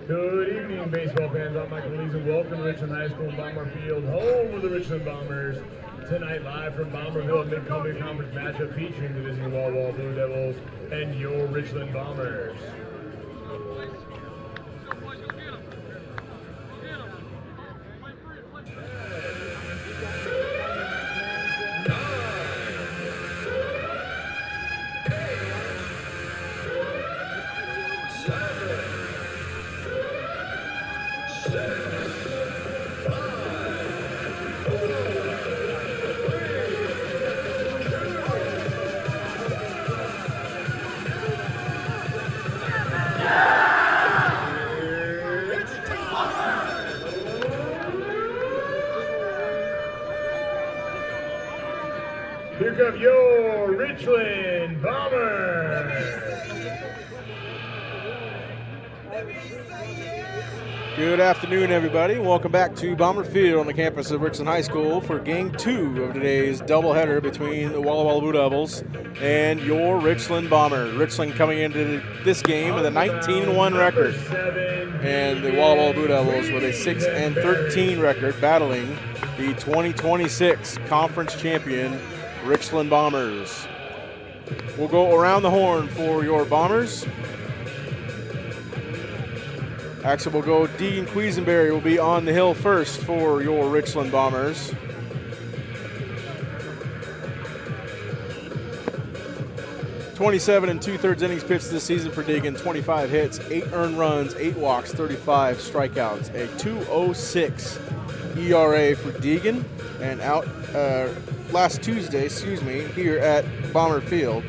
Good evening, baseball fans. I'm Michael Lees, and welcome to Richland High School Bomber Field, home of the Richland Bombers. Tonight, live from Bomberville, a mid-company conference matchup featuring the visiting Walla Walla Blue Devils and your Richland Bombers. Here come your Richland Bombers. Good afternoon, everybody. Welcome back to Bomber Field on the campus of Richland High School for Game 2 of today's doubleheader between the Walla Walla Blue Devils and your Richland Bombers. Richland coming into this game with a 19-1 record, and the Walla Walla Blue Devils with a 6-13 record, battling the 2026 conference champion Richland Bombers. We'll go around the horn for your Bombers. Axel will go. Deegan Quisenberry will be on the hill first for your Richland Bombers. .27 2/3 innings pitched this season for Deegan. 25 hits, 8 earned runs, 8 walks, 35 strikeouts. A 2.06 ERA for Deegan. And out last Tuesday, here at Bomber Field,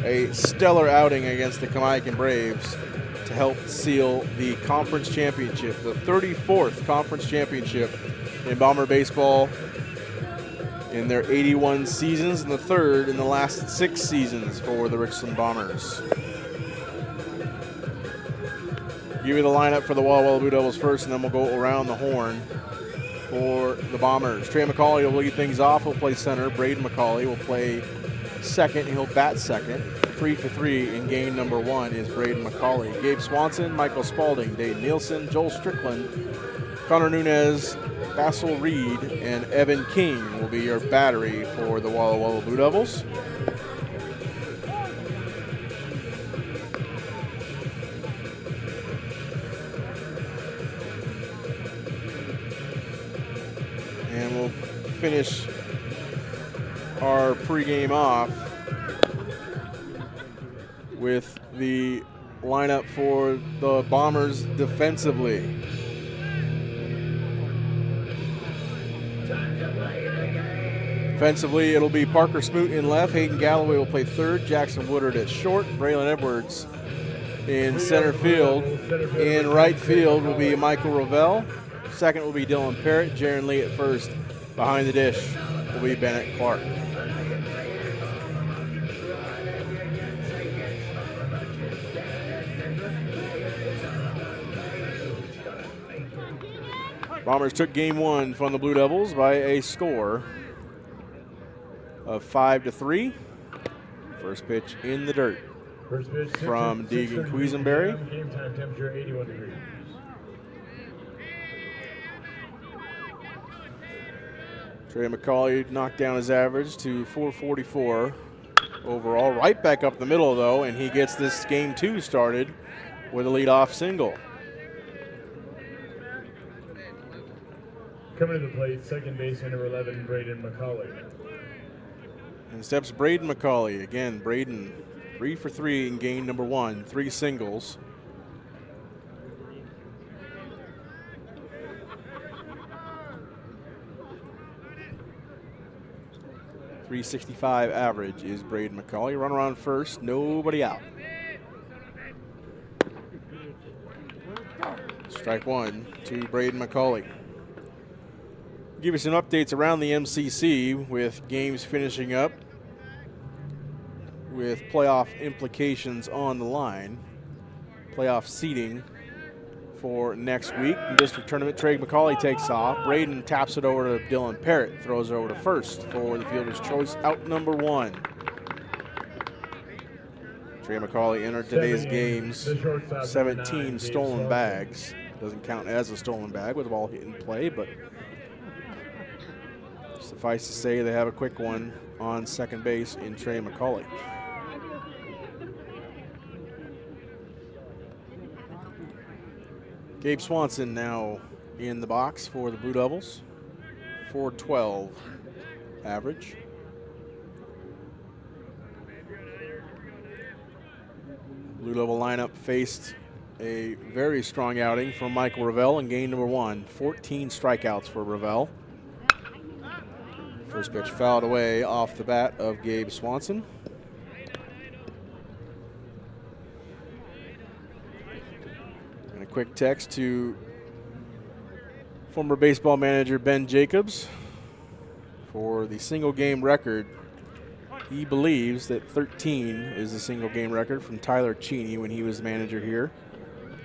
a stellar outing against the Kamaikan Braves to help seal the conference championship, the 34th conference championship in Bomber baseball in their 81 seasons, and the third in the last 6 seasons for the Richland Bombers. Give you the lineup for the Walla Walla Blue Devils first, and then we'll go around the horn for the Bombers. Trey McCauley will lead things off. He'll play center. Braden McCauley will play second. He'll bat second. 3 for 3 in game number 1 is Braden McCauley. Gabe Swanson, Michael Spalding, Dave Nielsen, Joel Strickland, Connor Nunez, Basil Reed, and Evan King will be your battery for the Walla Walla Blue Devils. And we'll finish our pregame off with the lineup for the Bombers defensively. Defensively, it'll be Parker Smoot in left, Hayden Galloway will play third, Jackson Woodard at short, Braylon Edwards in center field. In right field will be Michael Rovell. Second will be Dylan Parrott, Jaron Lee at first. Behind the dish will be Bennett Clark. Bombers took game 1 from the Blue Devils by a score of 5-3. First pitch in the dirt from Deegan Quisenberry. Game time temperature 81 degrees. Trey McCauley knocked down his average to .444 overall. Right back up the middle, though, and he gets this game 2 started with a leadoff single. Coming to the plate, second baseman number 11, Braden McCauley. And steps Braden McCauley. Again, Braden 3 for 3 in game number 1, 3 singles. .365 average is Braden McCauley. Runner on first, nobody out. Strike 1 to Braden McCauley. Give you some updates around the MCC with games finishing up with playoff implications on the line. Playoff seeding for next week. In district tournament, Trey McCauley takes off. Braden taps it over to Dylan Parrott, throws it over to first for the fielder's choice, out number 1. Trey McCauley entered today's 7 games, the shortstop, 17 9, stolen Swanson. bags. Doesn't count as a stolen bag with the ball hit in play, but suffice to say they have a quick one on second base in Trey McCauley. Gabe Swanson now in the box for the Blue Devils. 412 average. Blue Devil lineup faced a very strong outing from Michael Ravel in game number 1. 14 strikeouts for Ravel. First pitch fouled away off the bat of Gabe Swanson. And a quick text to former baseball manager Ben Jacobs for the single game record. He believes that 13 is the single game record from Tyler Cheney when he was manager here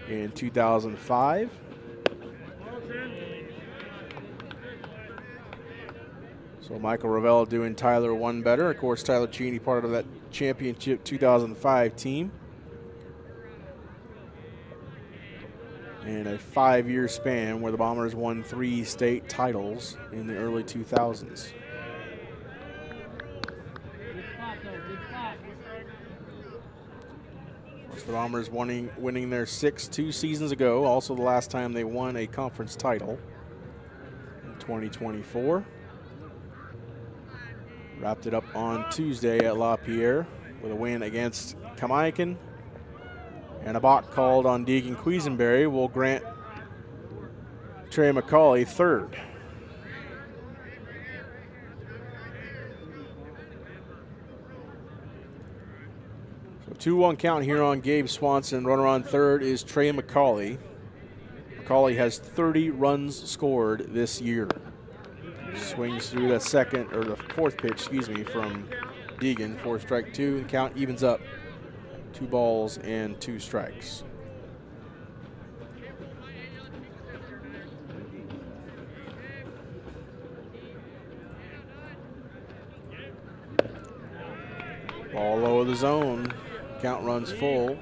in 2005. So Michael Ravel doing Tyler one better. Of course, Tyler Cheney part of that championship 2005 team. In a 5-year span where the Bombers won 3 state titles in the early 2000s. The Bombers winning their 6th 2 seasons ago, also the last time they won a conference title in 2024. Wrapped it up on Tuesday at LaPierre with a win against Kamaikan. And a balk called on Deegan Quisenberry will grant Trey McCauley third. So 2-1 count here on Gabe Swanson. Runner on third is Trey McCauley. McCauley has 30 runs scored this year. Swings through the fourth pitch, from Deegan for strike 2. The count evens up. 2 balls and 2 strikes. Ball low of the zone. Count runs full.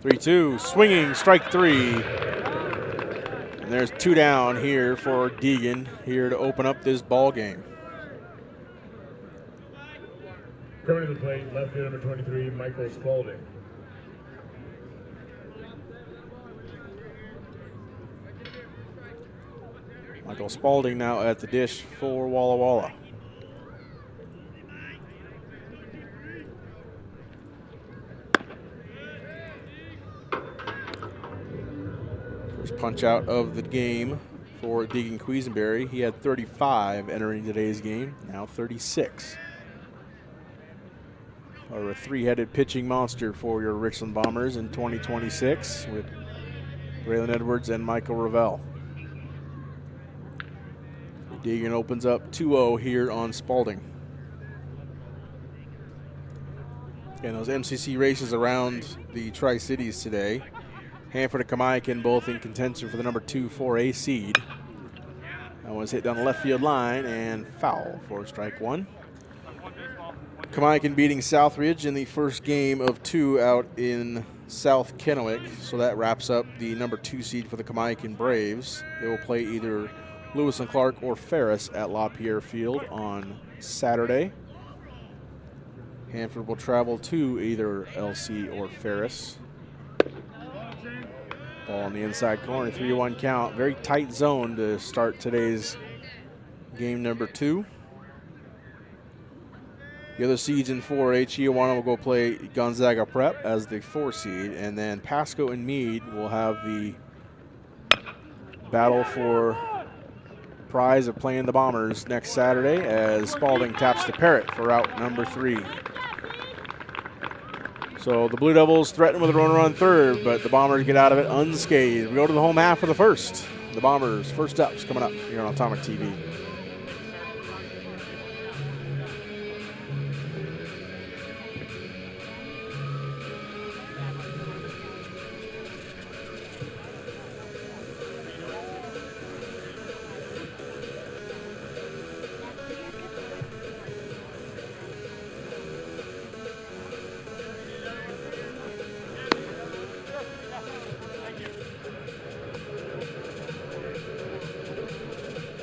Three-two, swinging, strike 3. And there's 2 down here for Deegan here to open up this ball game. Coming to the plate, left fielder number 23, Michael Spaulding. Michael Spaulding now at the dish for Walla Walla. First punch out of the game for Deegan Quisenberry. He had 35 entering today's game, now 36. Or a 3-headed pitching monster for your Richland Bombers in 2026 with Braylon Edwards and Michael Ravel. Deegan opens up 2-0 here on Spaulding. And those MCC races around the Tri-Cities today. Hanford and Kamaikan both in contention for the number 2 4A seed. That was hit down the left field line and foul for strike 1. Kamaikan beating Southridge in the first game of 2 out in South Kennewick. So that wraps up the number 2 seed for the Kamaikan Braves. They will play either Lewis and Clark or Ferris at LaPierre Field on Saturday. Hanford will travel to either LC or Ferris. Ball on the inside corner, 3-1 count. Very tight zone to start today's game number 2. The other seeds in 4H, Iowano will go play Gonzaga Prep as the 4 seed, and then Pasco and Meade will have the battle for prize of playing the Bombers next Saturday as Spaulding taps the Parrot for out number 3. So the Blue Devils threaten with a runner on third, but the Bombers get out of it unscathed. We go to the home half of the first. The Bombers' first ups coming up here on Atomic TV.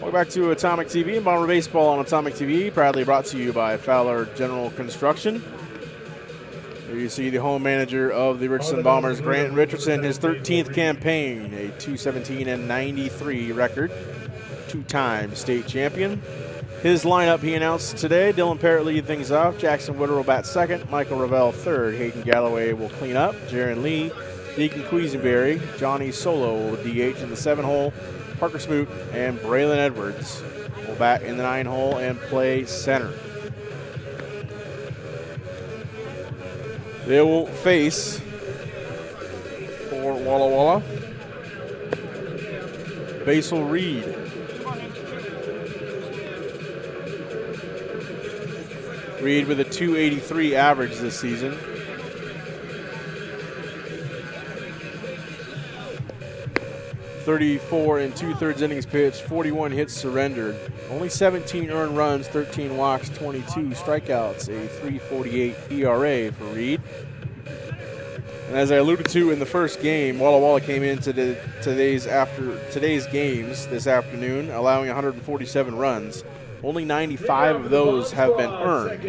Welcome back to Atomic TV and Bomber Baseball on Atomic TV, proudly brought to you by Fowler General Construction. Here you see the home manager of the Richland Bombers, Grant Richardson, his 13th campaign, a 217-93 record, two-time state champion. His lineup he announced today: Dylan Parrott lead things off, Jackson Woodard will bat second, Michael Ravel third, Hayden Galloway will clean up, Jaron Lee, Deacon Quisenberry, Johnny Solo will DH in the 7-hole, Parker Smoot and Braylon Edwards will bat in the 9-hole and play center. They will face, for Walla Walla, Basil Reed. Reed with a 283 average this season. .34 2/3 innings pitched, 41 hits surrendered, only 17 earned runs, 13 walks, 22 strikeouts, a 3.48 ERA for Reed. And as I alluded to in the first game, Walla Walla came into today's games this afternoon, allowing 147 runs. Only 95 of those have been earned.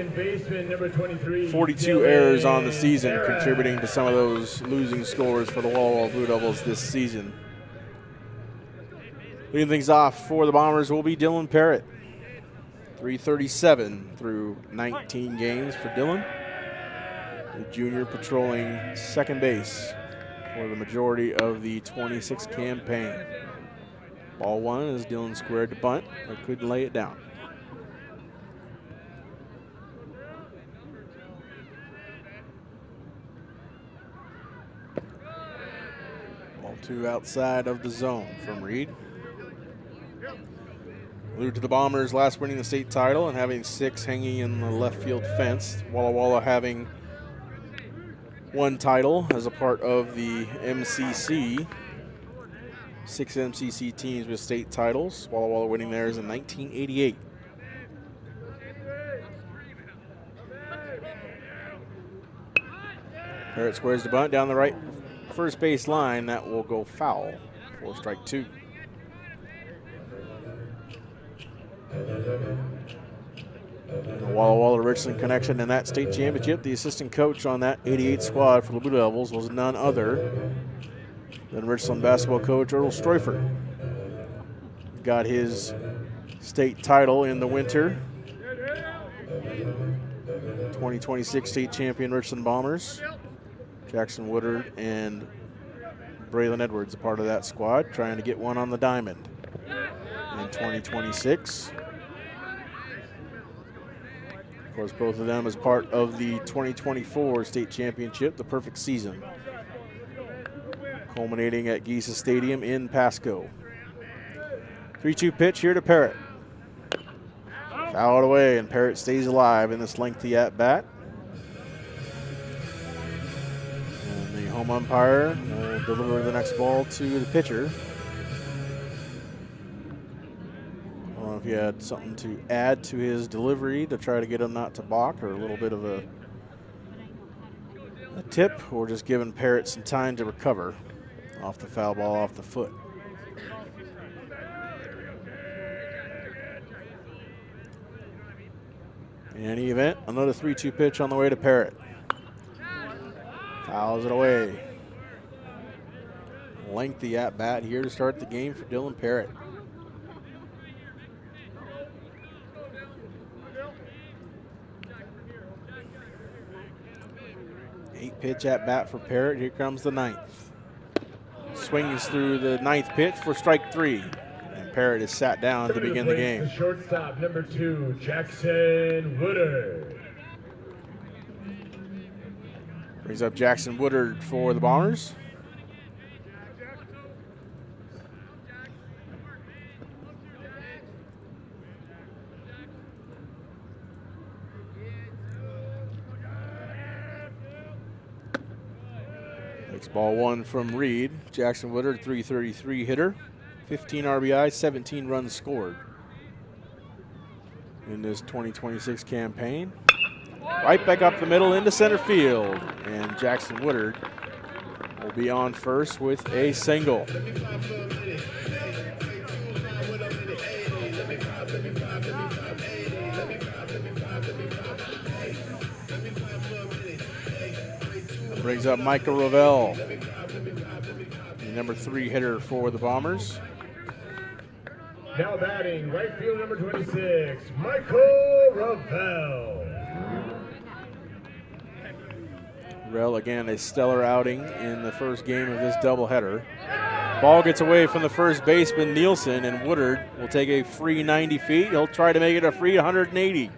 42 errors on the season, contributing to some of those losing scores for the Walla Walla Blue Devils this season. Leading things off for the Bombers will be Dylan Parrott. 337 through 19 games for Dylan. The junior patrolling second base for the majority of the 26 campaign. Ball one as Dylan squared to bunt, but couldn't lay it down. Ball two outside of the zone from Reed. Alluded to the Bombers last winning the state title and having 6 hanging in the left field fence. Walla Walla having 1 title as a part of the MCC. 6 MCC teams with state titles. Walla Walla winning theirs in 1988. Parrott squares the bunt down the right first base line. That will go foul for strike 2. The Walla Walla Richland connection in that state championship. The assistant coach on that 88 squad for the Blue Devils was none other than Richland basketball coach Earl Stroifert. Got his state title in the winter. 2026 state champion Richland Bombers. Jackson Woodard and Braylon Edwards a part of that squad, trying to get one on the diamond in 2026. Of course, both of them as part of the 2024 state championship, the perfect season, culminating at Geisa Stadium in Pasco. 3-2 pitch here to Parrott. Fouled away, and Parrott stays alive in this lengthy at-bat. And the home umpire will deliver the next ball to the pitcher. I don't know if he had something to add to his delivery to try to get him not to balk, or a little bit of a tip, or just giving Parrott some time to recover off the foul ball off the foot. In any event, another 3-2 pitch on the way to Parrott. Fouls it away. Lengthy at bat here to start the game for Dylan Parrott. Pitch at bat for Parrott. Here comes the 9th. Swings through the 9th pitch for strike 3. And Parrott is sat down to begin the game. The shortstop, number 2, Jackson Woodard. Brings up Jackson Woodard for the Bombers. Ball one from Reed. Jackson Woodard, 333 hitter, 15 RBI, 17 runs scored in this 2026 campaign. Right back up the middle into center field, and Jackson Woodard will be on first with a single. Brings up Michael Ravel, the number 3 hitter for the Bombers. Now batting, right field number 26, Michael Ravel. Ravel, again, a stellar outing in the first game of this doubleheader. Ball gets away from the first baseman, Nielsen, and Woodard will take a free 90 feet. He'll try to make it a free 180.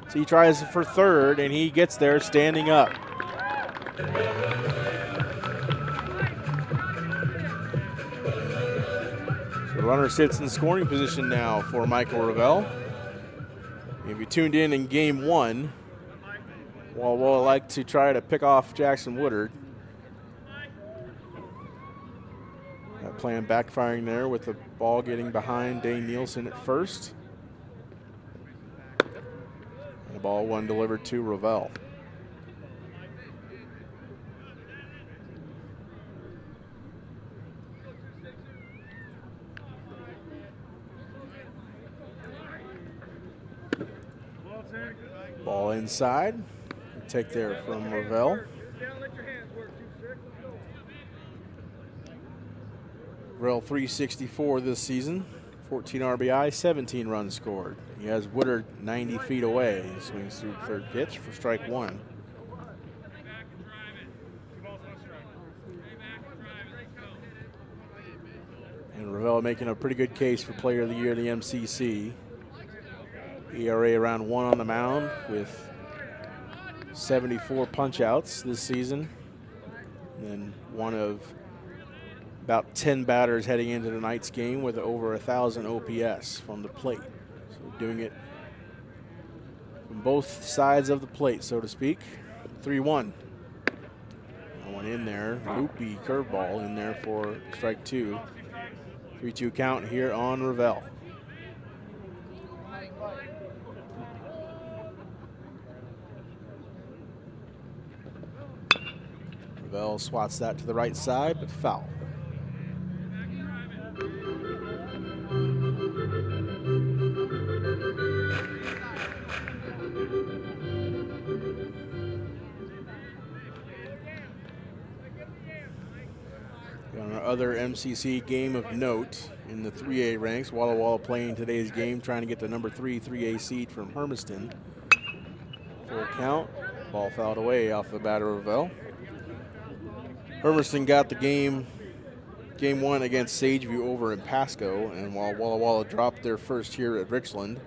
So he tries for third, and he gets there standing up. The runner sits in scoring position now for Michael Ravel. If you tuned in game 1, Walla Walla like to try to pick off Jackson Woodard. That plan backfiring there with the ball getting behind Dane Nielsen at first. And the ball one delivered to Ravel. Ball inside. Take there from Ravel. Ravel 364 this season, 14 RBI, 17 runs scored. He has Woodard 90 feet away. He swings through third pitch for strike 1. And Ravel making a pretty good case for Player of the Year in the MCC. ERA around 1 on the mound with 74 punch-outs this season. And then one of about 10 batters heading into tonight's game with over 1,000 OPS from the plate. So doing it from both sides of the plate, so to speak. 3-1. One in there, loopy curveball in there for strike 2. 3-2 count here on Ravel. Ravel swats that to the right side, but foul. On our other MCC game of note in the 3A ranks, Walla Walla playing today's game, trying to get the number 3 3A seed from Hermiston. Full count, ball fouled away off the batter Ravel. Hermiston got the game 1 against Sageview over in Pasco, and while Walla Walla dropped their first here at Richland.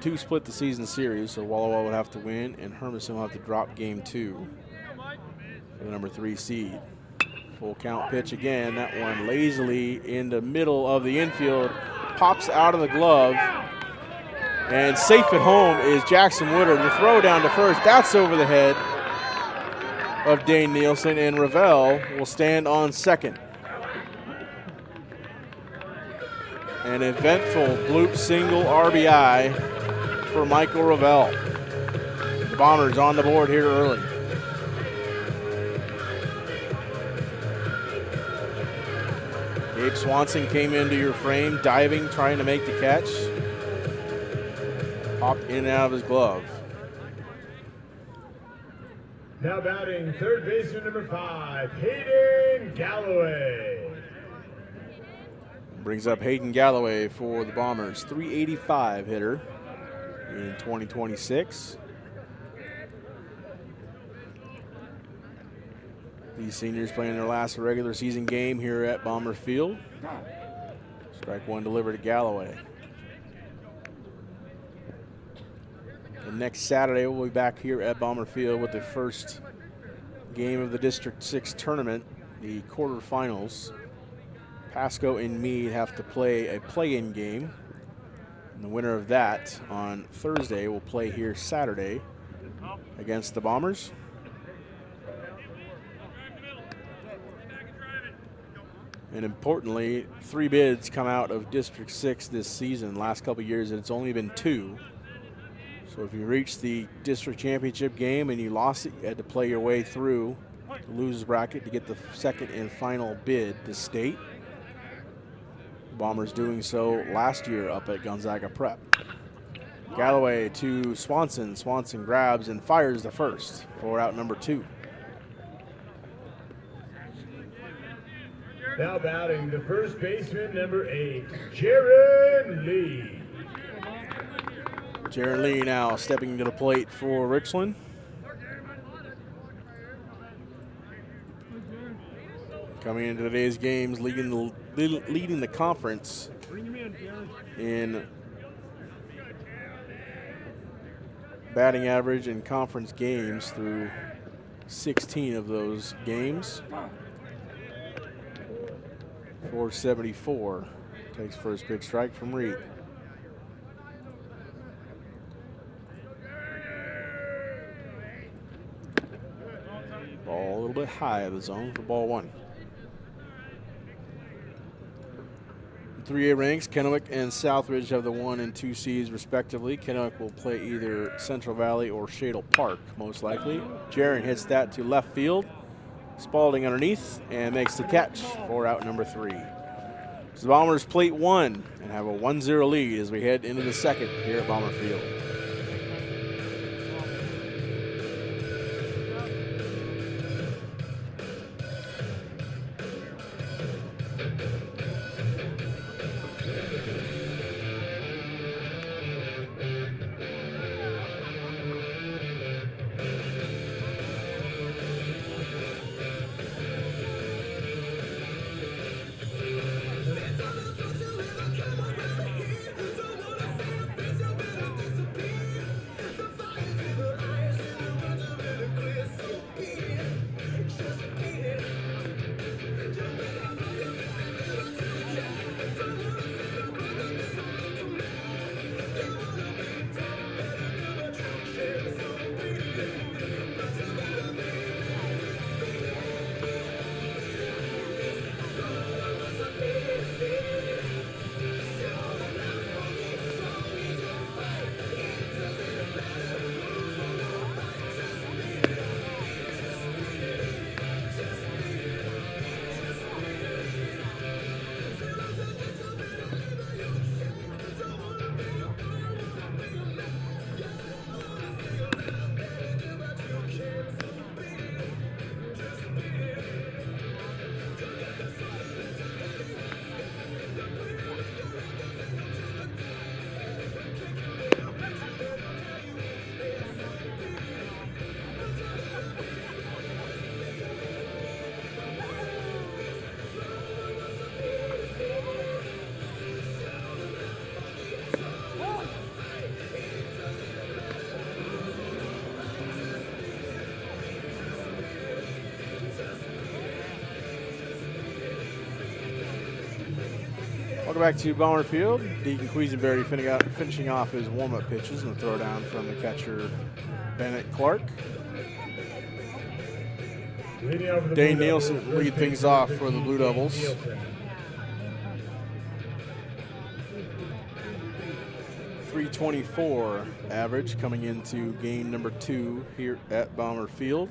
2 split the season series, so Walla Walla would have to win, and Hermiston will have to drop game 2 for the number 3 seed. Full count pitch again, that one lazily in the middle of the infield, pops out of the glove, and safe at home is Jackson Woodard. The throw down to first, that's over the head of Dane Nielsen, and Ravel will stand on second. An eventful bloop single RBI for Michael Ravel. The Bombers on the board here early. Gabe Swanson came into your frame, diving, trying to make the catch. Popped in and out of his glove. Now batting, third baseman number 5, Hayden Galloway. Brings up Hayden Galloway for the Bombers, 385 hitter in 2026. These seniors playing their last regular season game here at Bomber Field. Strike 1 delivered to Galloway. And next Saturday, we'll be back here at Bomber Field with the first game of the District 6 tournament, the quarterfinals. Pasco and Meade have to play a play-in game. And the winner of that on Thursday will play here Saturday against the Bombers. And importantly, 3 bids come out of District 6 this season. Last couple of years, it's only been 2. So if you reached the district championship game and you lost it, you had to play your way through the losers bracket to get the second and final bid to state. Bombers doing so last year up at Gonzaga Prep. Galloway to Swanson. Swanson grabs and fires the first for out number 2. Now batting the first baseman, number 8, Jaron Lee. Jaron Lee now stepping to the plate for Richland. Coming into today's games, leading the conference in batting average in conference games through 16 of those games. 474. Takes first pitch strike from Reed. Ball a little bit high of the zone for ball 1. 3A ranks, Kennewick and Southridge have the 1 and 2 seeds respectively. Kennewick will play either Central Valley or Shadle Park, most likely. Jaron hits that to left field. Spalding underneath and makes the catch for out number 3. So the Bombers plate 1 and have a 1-0 lead as we head into the second here at Bomber Field. Welcome back to Bomber Field. Deacon Quisenberry finishing off his warm-up pitches and a throw down from the catcher Bennett Clark. Dane Nielsen lead things off for the Blue Devils. .324 average coming into game number 2 here at Bomber Field.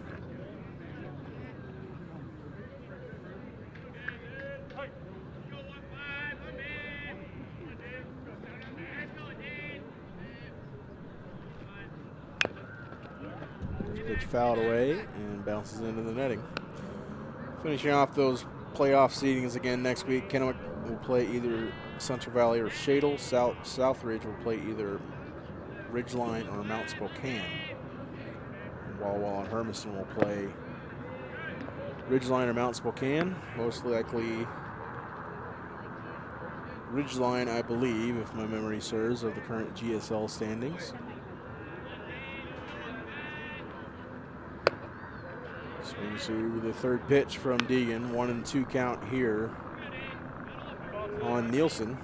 Pitch fouled away and bounces into the netting. Finishing off those playoff seedings again next week, Kennewick will play either Central Valley or Shadle. Southridge will play either Ridgeline or Mount Spokane. Walla Walla and Hermiston will play Ridgeline or Mount Spokane. Most likely Ridgeline, I believe, if my memory serves, of the current GSL standings. Swings through the third pitch from Deegan. 1-2 count here on Nielsen.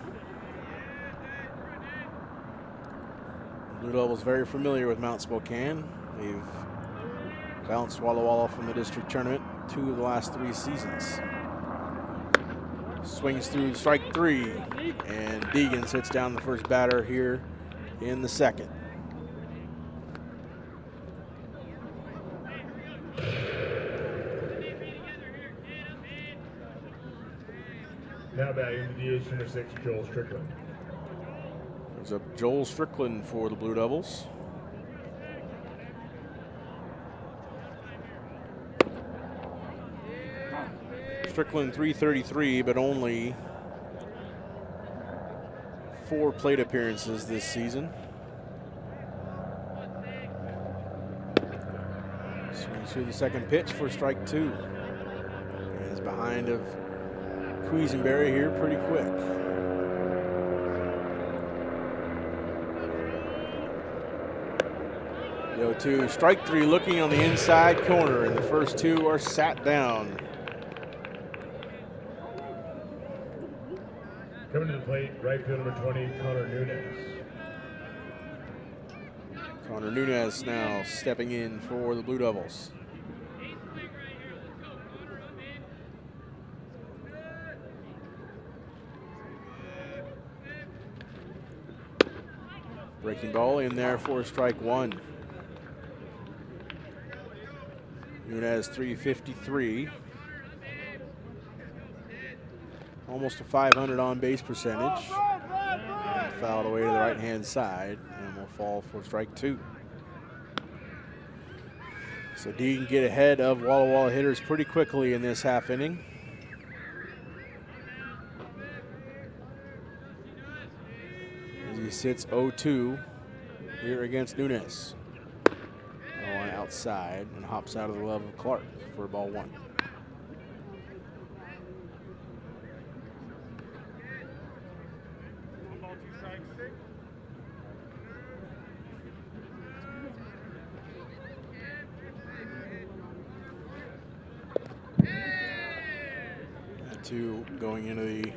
Blue Devils very familiar with Mount Spokane. They've bounced Walla Walla from the district tournament 2 of the last 3 seasons. Swings through strike 3, and Deegan sits down the first batter here in the second. Now batting the DH number 6, Joel Strickland. There's up Joel Strickland for the Blue Devils. Strickland 333, but only 4 plate appearances this season. Swings through the second pitch for strike 2. Is behind of Quisenberry here pretty quick. The 0-2, strike 3 looking on the inside corner, and the first 2 are sat down. Coming to the plate, right field number 20, Connor Nunez. Connor Nunez now stepping in for the Blue Devils. Breaking ball in there for strike 1. Nunez 353. Almost a 500 on base percentage. Fouled away to the right hand side and will fall for strike 2. So D can get ahead of Walla Walla hitters pretty quickly in this half inning. As he sits 0-2 here against Nunez. On outside and hops out of the glove of Clark for ball 1. Two going into the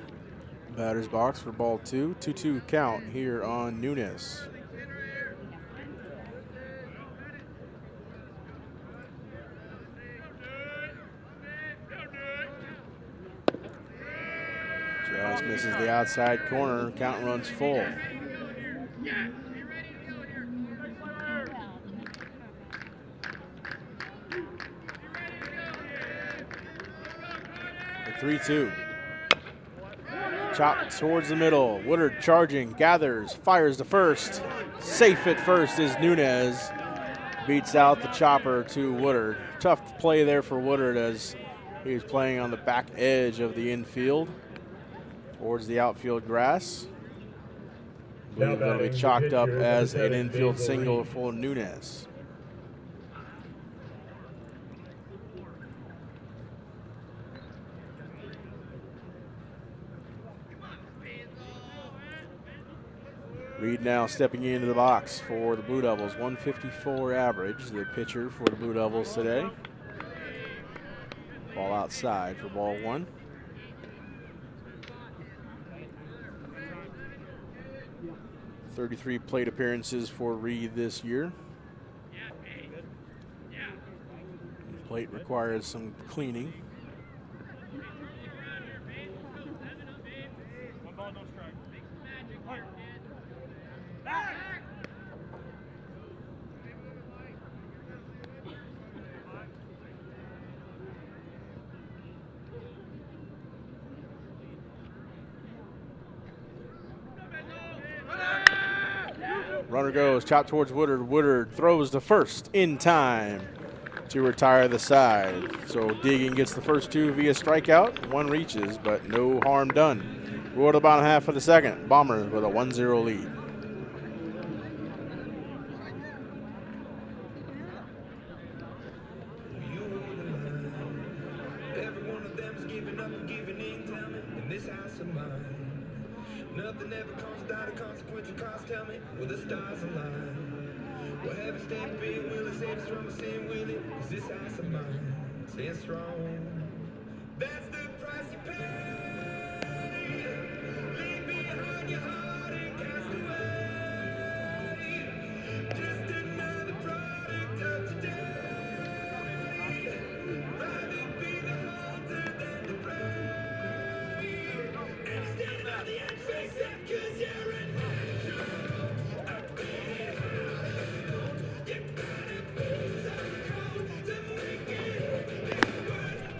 batter's box for ball 2. 2-2 count here on Nunez. Just misses the outside corner. Count runs full. The 3-2. Chop towards the middle. Woodard charging, gathers, fires to first. Safe at first is Nunez. Beats out the chopper to Woodard. Tough play there for Woodard as he was playing on the back edge of the infield towards the outfield grass. That'll be chalked up as an infield single for Nunez. Reed now stepping into the box for the Blue Devils. 154 average, the pitcher for the Blue Devils today. Ball outside for ball 1. .33 plate appearances for Reed this year. The plate requires some cleaning. Runner goes, chop towards Woodard. Woodard throws to first in time to retire the side. So Deegan gets the first 2 via strikeout. 1 reaches, but no harm done. We're at the bottom half of the second. Bombers with a 1-0 lead. Nothing ever comes without a consequence or cost. Tell me, will the stars align? Will heaven stand big? Will it save us from a sin? Will it? 'Cause this house of mine stands strong. That's the price you pay. Leave behind your heart and cast away. Just another product of today. Rather be the hunter than the prey. And stand by the edge, face up, 'cause you're an angel. A big house. You gotta be so cold to make it. This world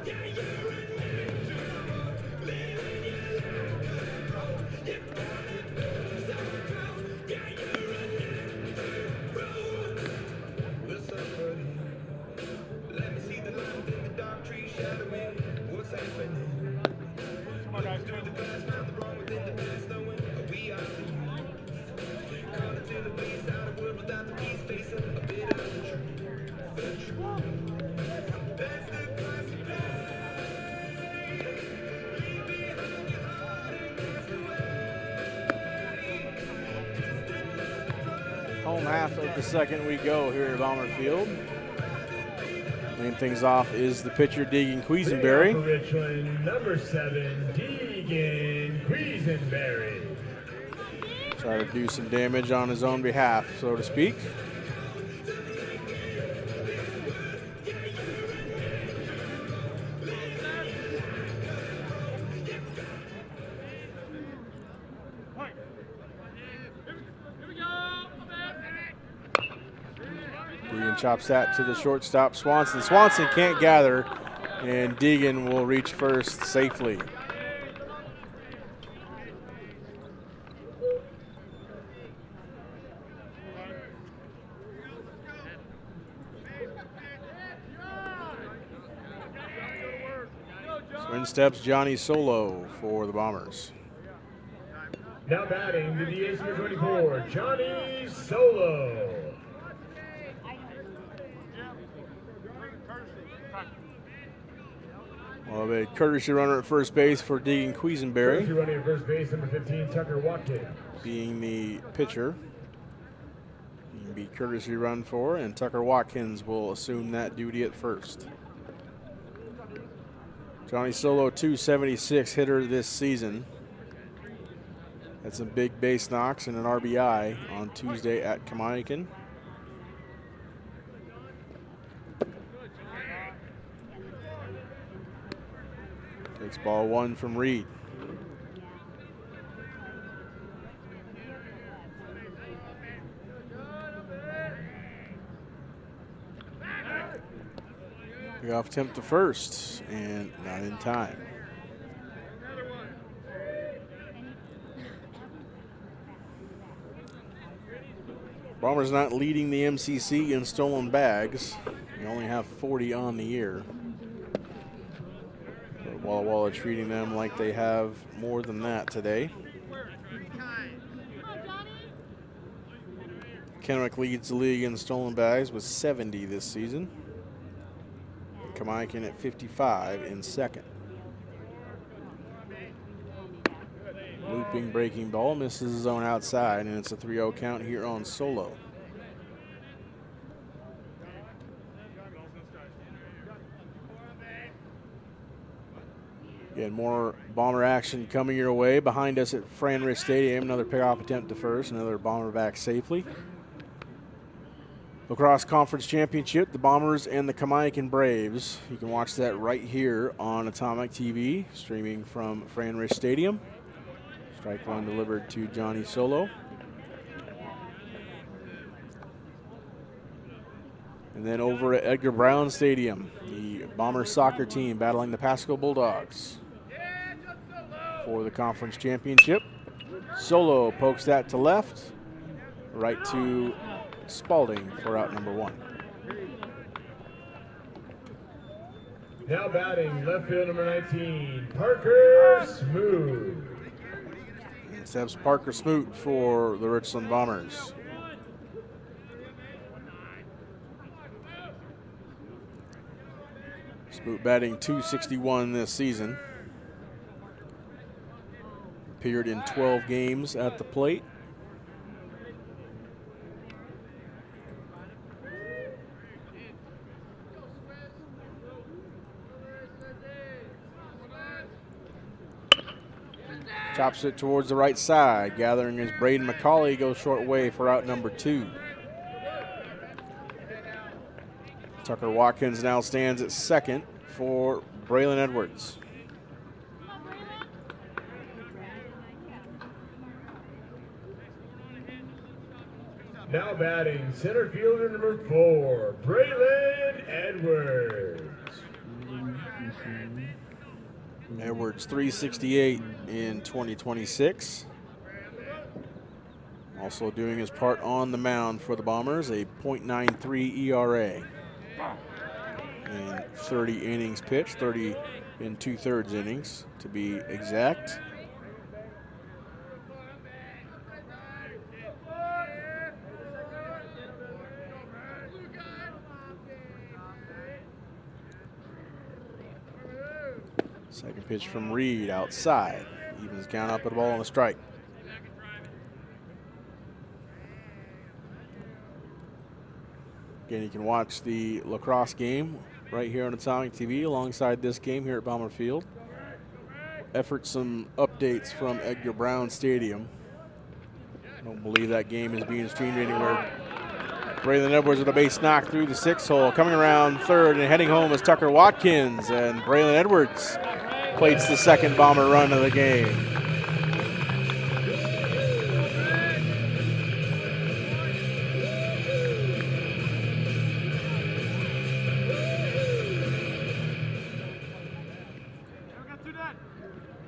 home half of the second we go here at Bomber Field. Leading things off is the pitcher, Deegan Quisenberry. For Richland, number 7, Deegan Quisenberry. Try to do some damage on his own behalf, so to speak. Deegan chops that to the shortstop, Swanson. Swanson can't gather, and Deegan will reach first safely. So in steps Johnny Solo for the Bombers. Now batting the DH number 24, Johnny Solo. Well, a courtesy runner at first base for Deegan Quisenberry. Courtesy running at first base, number 15, Tucker Watkins. Being the pitcher, he can be courtesy run for, and Tucker Watkins will assume that duty at first. Johnny Solo, 276 hitter this season. Had some big base knocks and an RBI on Tuesday at Kamaikan. Takes ball 1 from Reed. Off attempt to first, and not in time. Bombers not leading the MCC in stolen bags. They only have 40 on the year. But Walla Walla treating them like they have more than that today. Kennewick leads the league in stolen bags with 70 this season. Kamaikan at 55 in second. Looping breaking ball, misses his own outside, and it's a 3-0 count here on Solo. Again, more Bomber action coming your way. Behind us at Fran Rich Stadium, another payoff attempt to first, another Bomber back safely. Lacrosse Conference Championship, the Bombers and the Kamaikan Braves. You can watch that right here on Atomic TV, streaming from Fran Rich Stadium. Strike one delivered to Johnny Solo. And then over at Edgar Brown Stadium, the Bomber soccer team battling the Pasco Bulldogs for the conference championship. Solo pokes that to left, right to Spalding for out number 1. Now batting left field number 19, Parker Smoot. And steps Parker Smoot for the Richland Bombers. Smoot batting .261 this season. Appeared in 12 games at the plate. Chops it towards the right side, gathering as Braden McCauley goes short way for out number 2. Tucker Watkins now stands at second for Braylon Edwards. Now batting center fielder number 4, Braylon Edwards. Edwards 368 in 2026. Also doing his part on the mound for the Bombers, a .93 ERA. In 30 innings pitched, 30 in 2/3 innings to be exact. Second pitch from Reed outside. Evens count up at a ball on the strike. Again, you can watch the lacrosse game right here on Atomic TV alongside this game here at Bomber Field. Some updates from Edgar Brown Stadium. I don't believe that game is being streamed anywhere. Braylon Edwards with a base knock through the 6 hole. Coming around third and heading home is Tucker Watkins. And Braylon Edwards plates the second Bomber run of the game.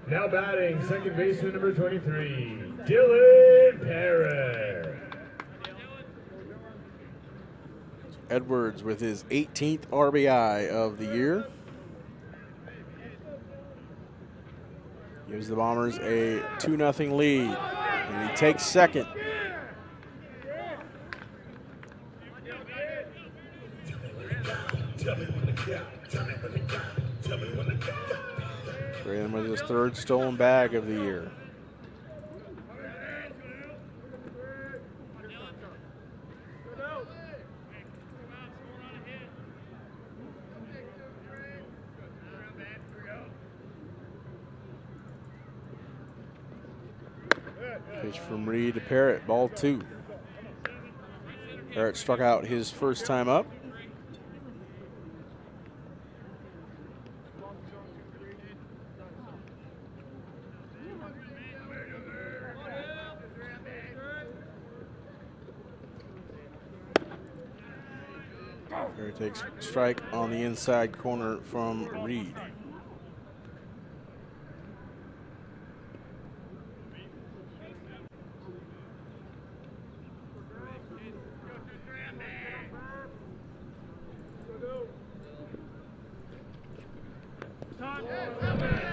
Now batting, second baseman number 23, Dylan Parrott. Edwards with his 18th RBI of the year. Gives the Bombers a 2-0 lead. And he takes second. Braylon with his third stolen bag of the year. Pitch from Reed to Parrott, ball 2. Parrott struck out his first time up. Parrott takes strike on the inside corner from Reed.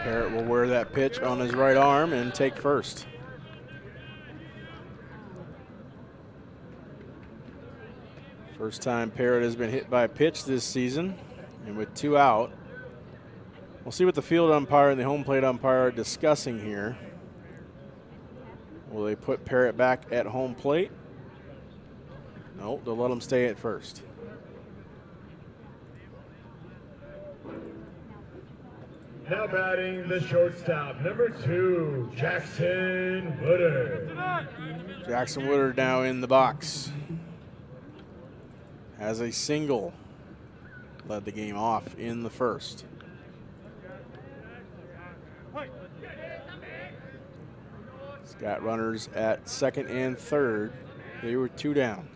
Parrott will wear that pitch on his right arm and take first. First time Parrott has been hit by a pitch this season, and with 2 out. We'll see what the field umpire and the home plate umpire are discussing here. Will they put Parrott back at home plate? No, they'll let him stay at first. Now batting, the shortstop, number 2, Jackson Woodard. Jackson Woodard now in the box. Has a single. Led the game off in the first. He's got runners at second and third. They were 2 down.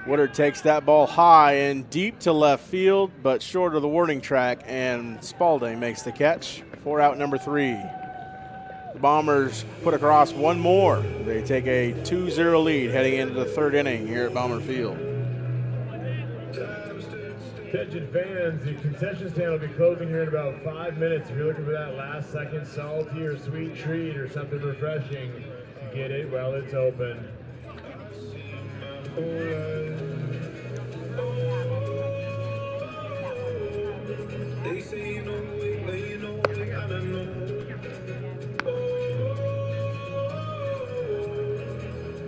Woodard takes that ball high and deep to left field, but short of the warning track, and Spalding makes the catch. 4 out, number 3. The Bombers put across one more. They take a 2-0 lead heading into the 3rd inning here at Bomber Field. Attention fans, the concession stand will be closing here in about 5 minutes. If you're looking for that last second salty or sweet treat or something refreshing, get it while it's open. They say you know it, but you know what I gotta know.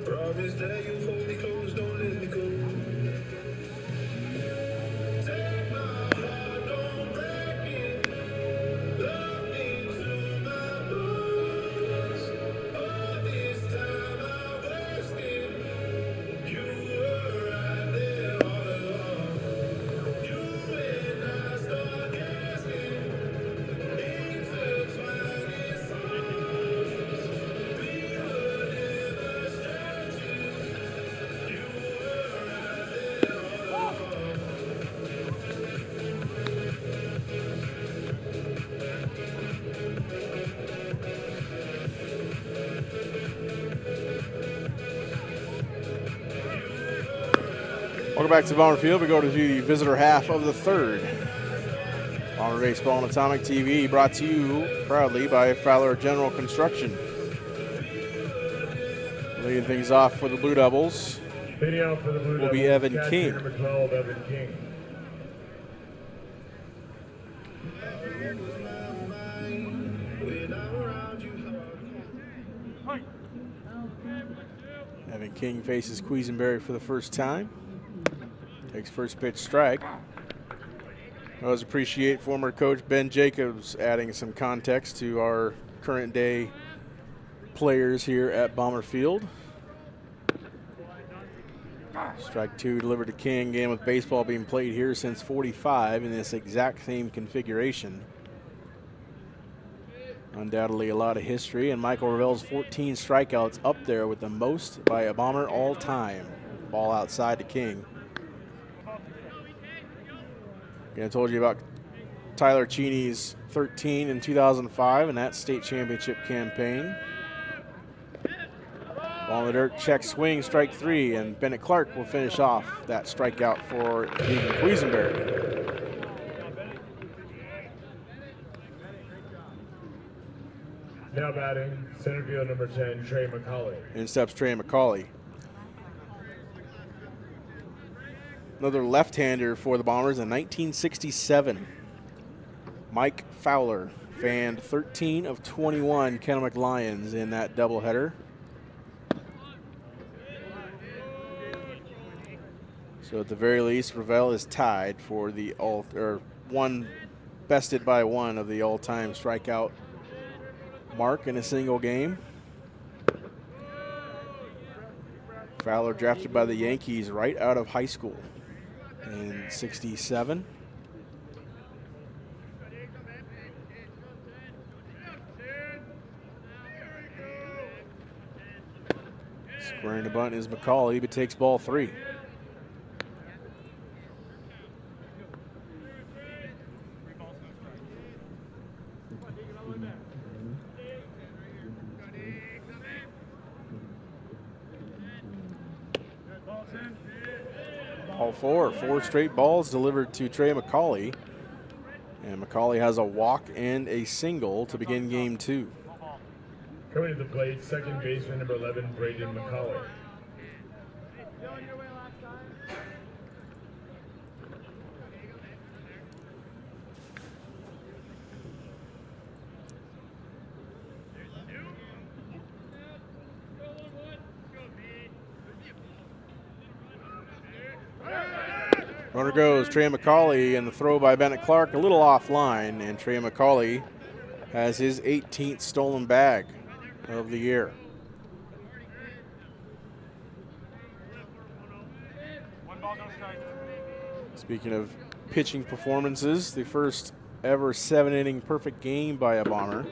Promise that you hold me close, don't let me go. Take my heart, don't break it. Love me to my bones. All this time I wasted. You were right there all along. You and I started guessing. Intertwining songs. We were never strangers. You were right there all along. Welcome back to Bomber Field. We go to the visitor half of the 3rd. Bomber Baseball on Atomic TV, brought to you proudly by Fowler General Construction. Leading things off for the Blue Devils Hitting out for the Blue will be Devils, Evan catcher King. Number 12, Evan King. Evan And King faces Quisenberry for the first time. Takes first pitch strike. I always appreciate former coach Ben Jacobs adding some context to our current day players here at Bomber Field. Strike two delivered to King. Game with baseball being played here since '45 in this exact same configuration. Undoubtedly a lot of history, and Michael Ravel's 14 strikeouts up there with the most by a Bomber all time. Ball outside to King. Again, I told you about Tyler Cheney's 13 in 2005 in that state championship campaign. Ball in the dirt, check swing, strike three, and Bennett Clark will finish off that strikeout for Deegan Quisenberry. Now batting, center field number 10, Trey McCauley. In steps Trey McCauley. Another left-hander for the Bombers in 1967. Mike Fowler fanned 13 of 21 Kennewick Lions in that doubleheader. So at the very least, Ravel is tied for the bested by one of the all-time strikeout mark in a single game. Fowler drafted by the Yankees right out of high school in '67. Squaring the bunt is McCauley, but takes ball three. Ball four straight balls delivered to Trey McCauley. And McCauley has a walk and a single to begin game two. Coming to the plate, second baseman number 11, Braden McCauley. Runner goes Trey McCauley, and the throw by Bennett Clark a little offline, and Trey McCauley has his 18th stolen bag of the year. Speaking of pitching performances, the first ever 7-inning perfect game by a Bomber.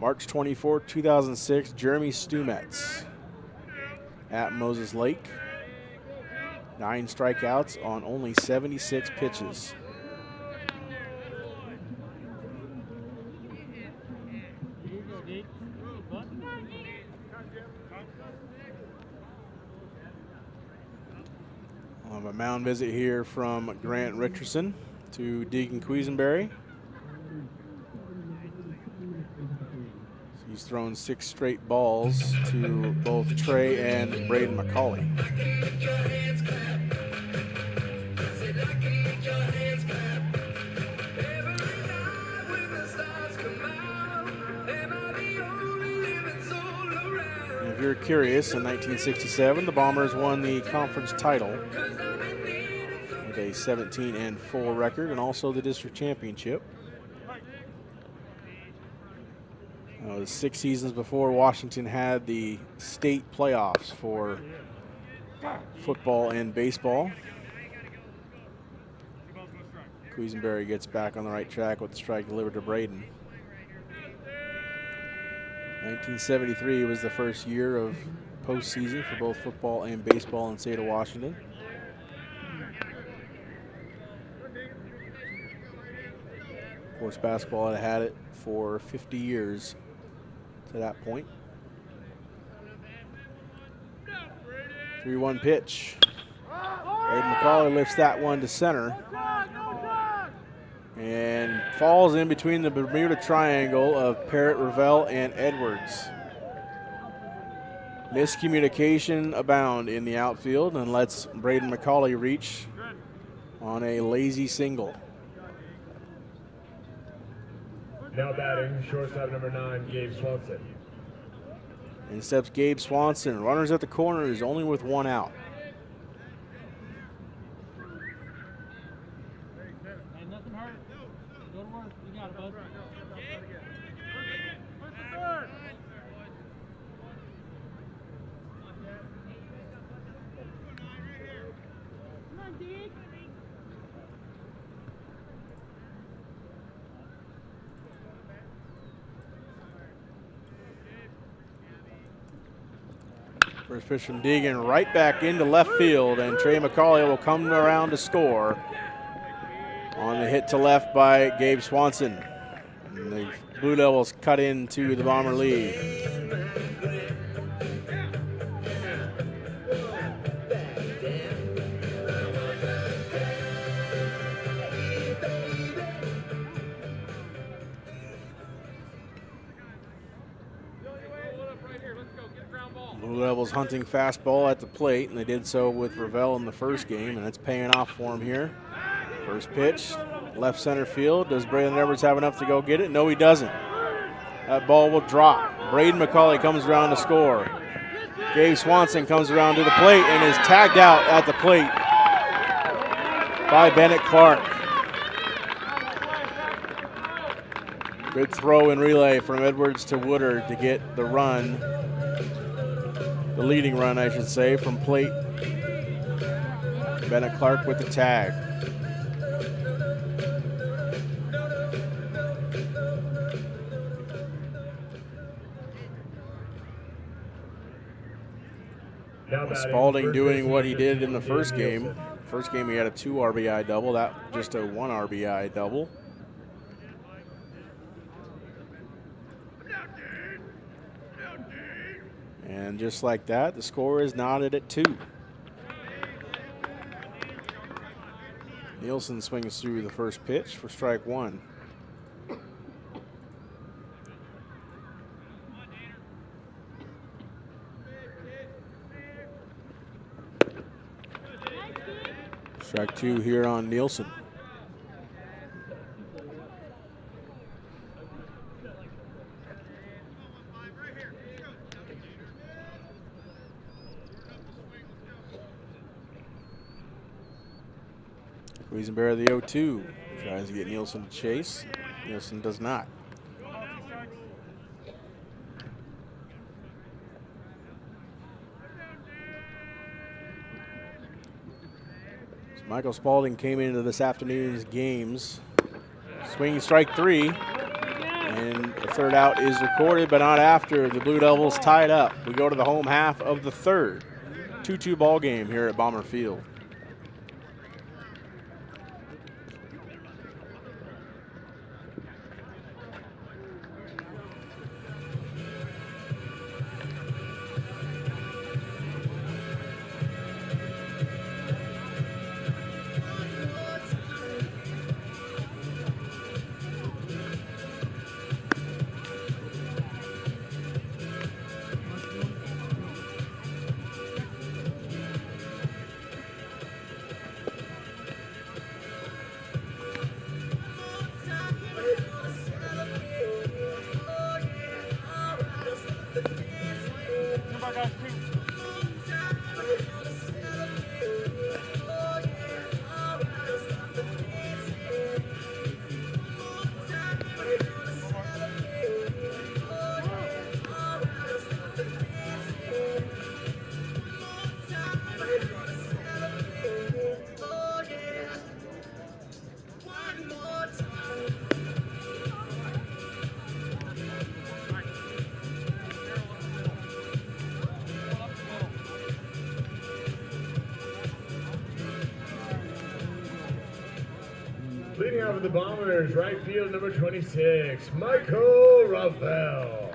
March 24, 2006, Jeremy Stumets at Moses Lake. 9 strikeouts on only 76 pitches. We'll have a mound visit here from Grant Richardson to Deegan Quisenberry. He's thrown 6 straight balls to both Trey and Braden McCauley. And if you're curious, in 1967, the Bombers won the conference title with a 17-4 record and also the district championship. It was 6 seasons before Washington had the state playoffs for football and baseball. Quisenberry gets back on the right track with the strike delivered to Braden. 1973 was the first year of postseason for both football and baseball in the state of Washington. Of course, basketball had had it for 50 years to that point. 3-1 pitch. Braden McCauley lifts that one to center and falls in between the Bermuda Triangle of Parrott, Ravel, and Edwards. Miscommunication abound in the outfield and lets Braden McCauley reach on a lazy single. Now batting, shortstop number 9, Gabe Swanson. In steps Gabe Swanson. Runners at the corners, only with one out. First pitch from Deegan right back into left field, and Trey McCauley will come around to score on the hit to left by Gabe Swanson. And the Blue Devils cut into the Bomber lead. Blue Devils hunting fastball at the plate, and they did so with Ravel in the first game, and it's paying off for him here. First pitch, left center field. Does Braden Edwards have enough to go get it? No, he doesn't. That ball will drop. Braden McCauley comes around to score. Gabe Swanson comes around to the plate and is tagged out at the plate by Bennett Clark. Good throw and relay from Edwards to Woodard to get the run. The leading run, I should say, from plate. Bennett Clark with the tag. Spalding doing what he did in the first game. First game he had a 2 RBI double, that just a 1 RBI double. And just like that, the score is knotted at 2. Nielsen swings through the first pitch for strike 1. Strike 2 here on Nielsen. Weisenberry the 0-2. Tries to get Nielsen to chase. Nielsen does not. So Michael Spalding came into this afternoon's games. Swinging strike 3. And the third out is recorded, but not after. The Blue Devils tied up. We go to the home half of the third. 2-2 ball game here at Bomber Field. Leading out of the Bombers, right field number 26, Michael Ravel.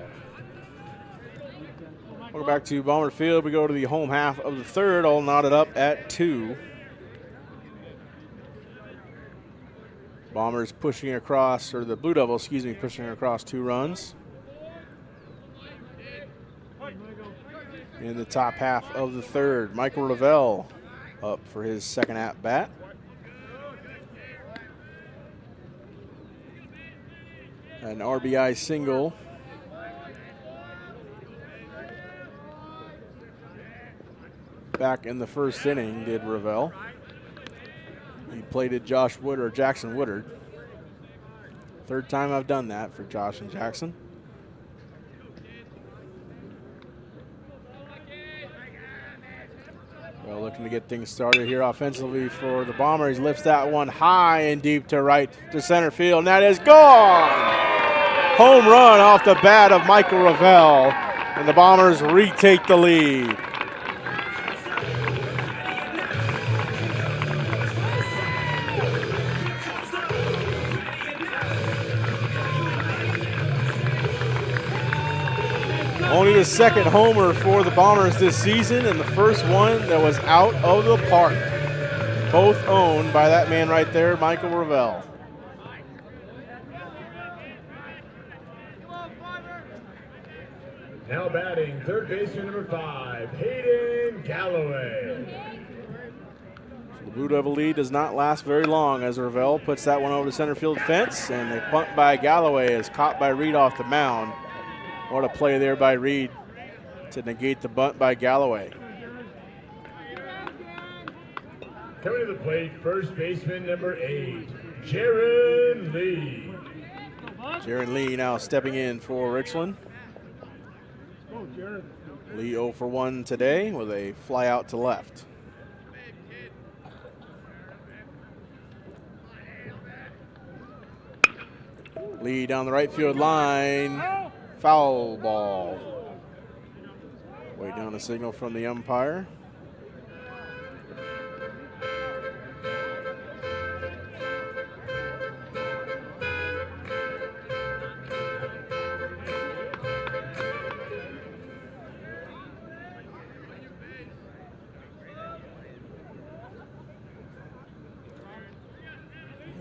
Welcome back to Bomber Field. We go to the home half of the third, all knotted up at 2. Bombers pushing across, or the Blue Devils, excuse me, pushing across 2 runs. In the top half of the third, Michael Ravel up for his second at bat. An RBI single back in the first inning, did Ravel. He plated Jackson Woodard. Third time I've done that for Josh and Jackson. Well, looking to get things started here offensively for the Bombers. He lifts that one high and deep to right to center field, and that is gone. Home run off the bat of Michael Ravel, and the Bombers retake the lead. Only the second homer for the Bombers this season, and the first one that was out of the park. Both owned by that man right there, Michael Ravel. Now batting, third baseman number 5, Hayden Galloway. So the Blue Devil lead does not last very long as Ravel puts that one over the center field fence, and the punt by Galloway is caught by Reed off the mound. What a play there by Reed to negate the bunt by Galloway. Coming to the plate, first baseman number 8, Jaron Lee. Jaron Lee now stepping in for Richland. Lee 0 for 1 today with a fly out to left. Lee down the right field line. Foul ball. Wait down a signal from the umpire.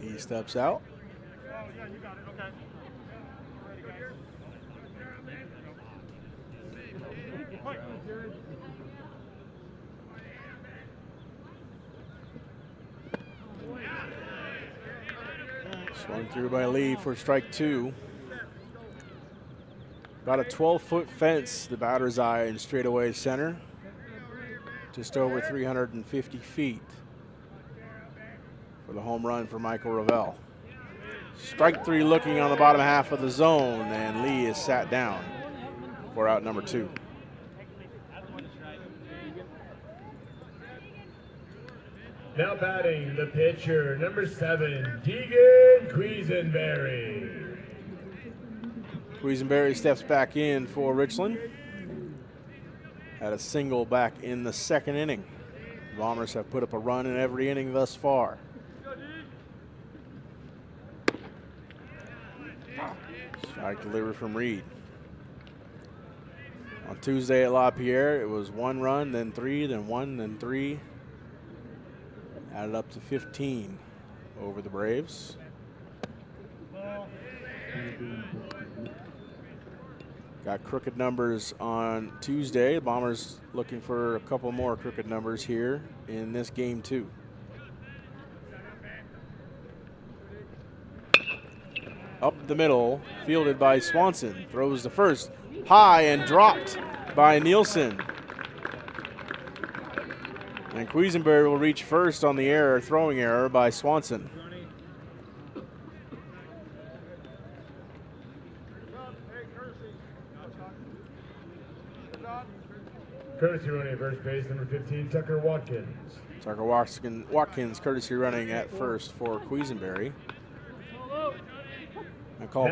He steps out. Swung through by Lee for strike 2. About a 12-foot fence, the batter's eye in straightaway center. Just over 350 feet for the home run for Michael Ravel. Strike 3 looking on the bottom half of the zone, and Lee is sat down for out number 2. Now batting, the pitcher, number 7, Deegan Quisenberry. Quisenberry steps back in for Richland. Had a single back in the second inning. The Bombers have put up a run in every inning thus far. Strike delivered from Reed. On Tuesday at LaPierre, it was 1 run, then 3, then 1, then 3. Added up to 15 over the Braves. Got crooked numbers on Tuesday. The Bombers looking for a couple more crooked numbers here in this game 2. Up the middle, fielded by Swanson. Throws the first, high and dropped by Nielsen. And Quisenberry will reach first on the error, throwing error by Swanson. Courtesy running first base, number 15, Tucker Watkins. Tucker Watkins courtesy running at first for Quisenberry. The call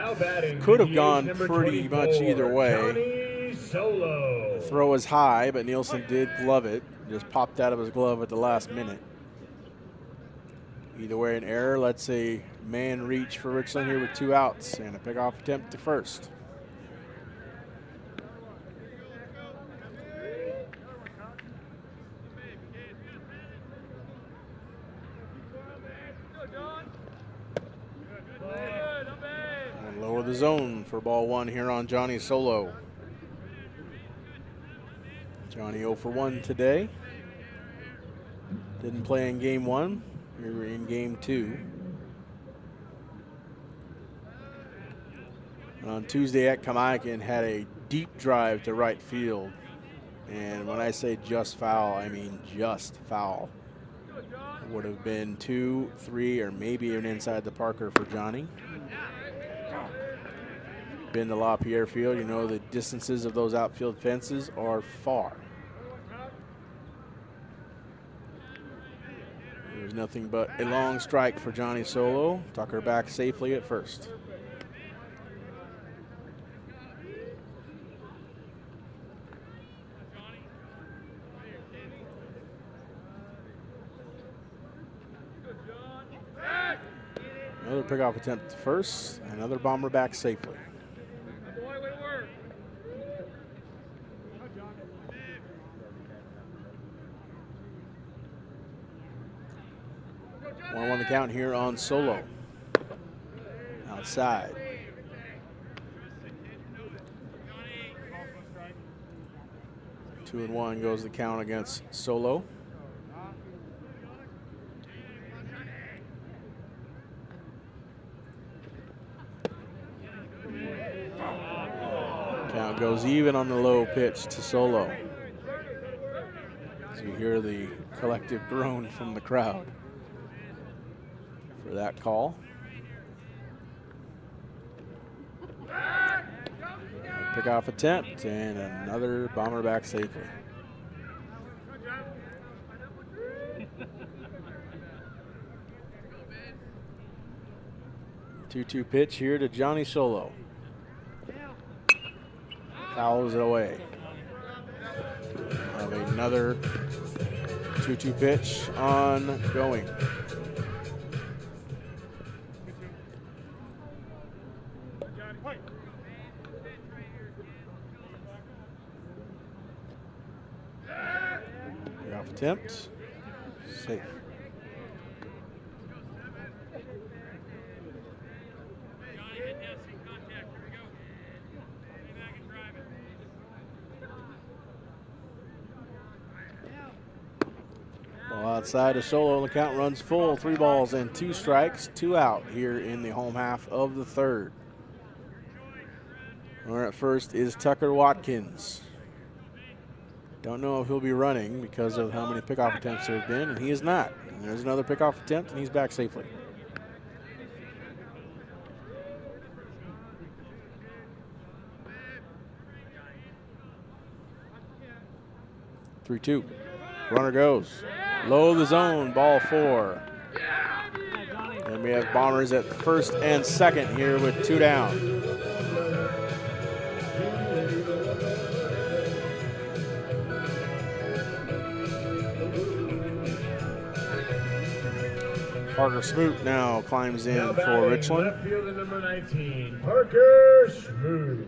could have gone pretty much either way. Solo. The throw was high, but Nielsen did glove it. Just popped out of his glove at the last minute. Either way, an error. Let's a man reach for Richland here with 2 outs and a pickoff attempt to first. And lower the zone for ball 1 here on Johnny Solo. Johnny 0 for 1 today. Didn't play in game 1. We were in game 2. And on Tuesday at Kamaikan had a deep drive to right field And when I say just foul, I mean just foul. Would have been 2, 3, or maybe even inside the Parker for Johnny. Been to LaPierre Field, you know the distances of those outfield fences are far. There's nothing but a long strike for Johnny Solo. Tucker back safely at first. Another pickoff attempt at first. Another Bomber back safely. 1-1 the count here on Solo. Outside. Two and one goes the count against Solo. Count goes even on the low pitch to Solo. As you hear the collective groan from the crowd for that call. Pickoff attempt and another Bomber back safely. Two-two pitch here to Johnny Solo. Fouls it away. Have another 2-2 pitch on going. Off attempt. Safe. Outside of Solo, the count runs full. 3 balls and 2 strikes, 2 out here in the home half of the third. Runner at first is Tucker Watkins. Don't know if he'll be running because of how many pickoff attempts there have been, and he is not. And there's another pickoff attempt, and he's back safely. Three-two. Runner goes. Low the zone, ball 4. And we have Bombers at first and second here with 2 down. Parker Smoot now climbs in for Richland. Left fielder number 19, Parker Smoot.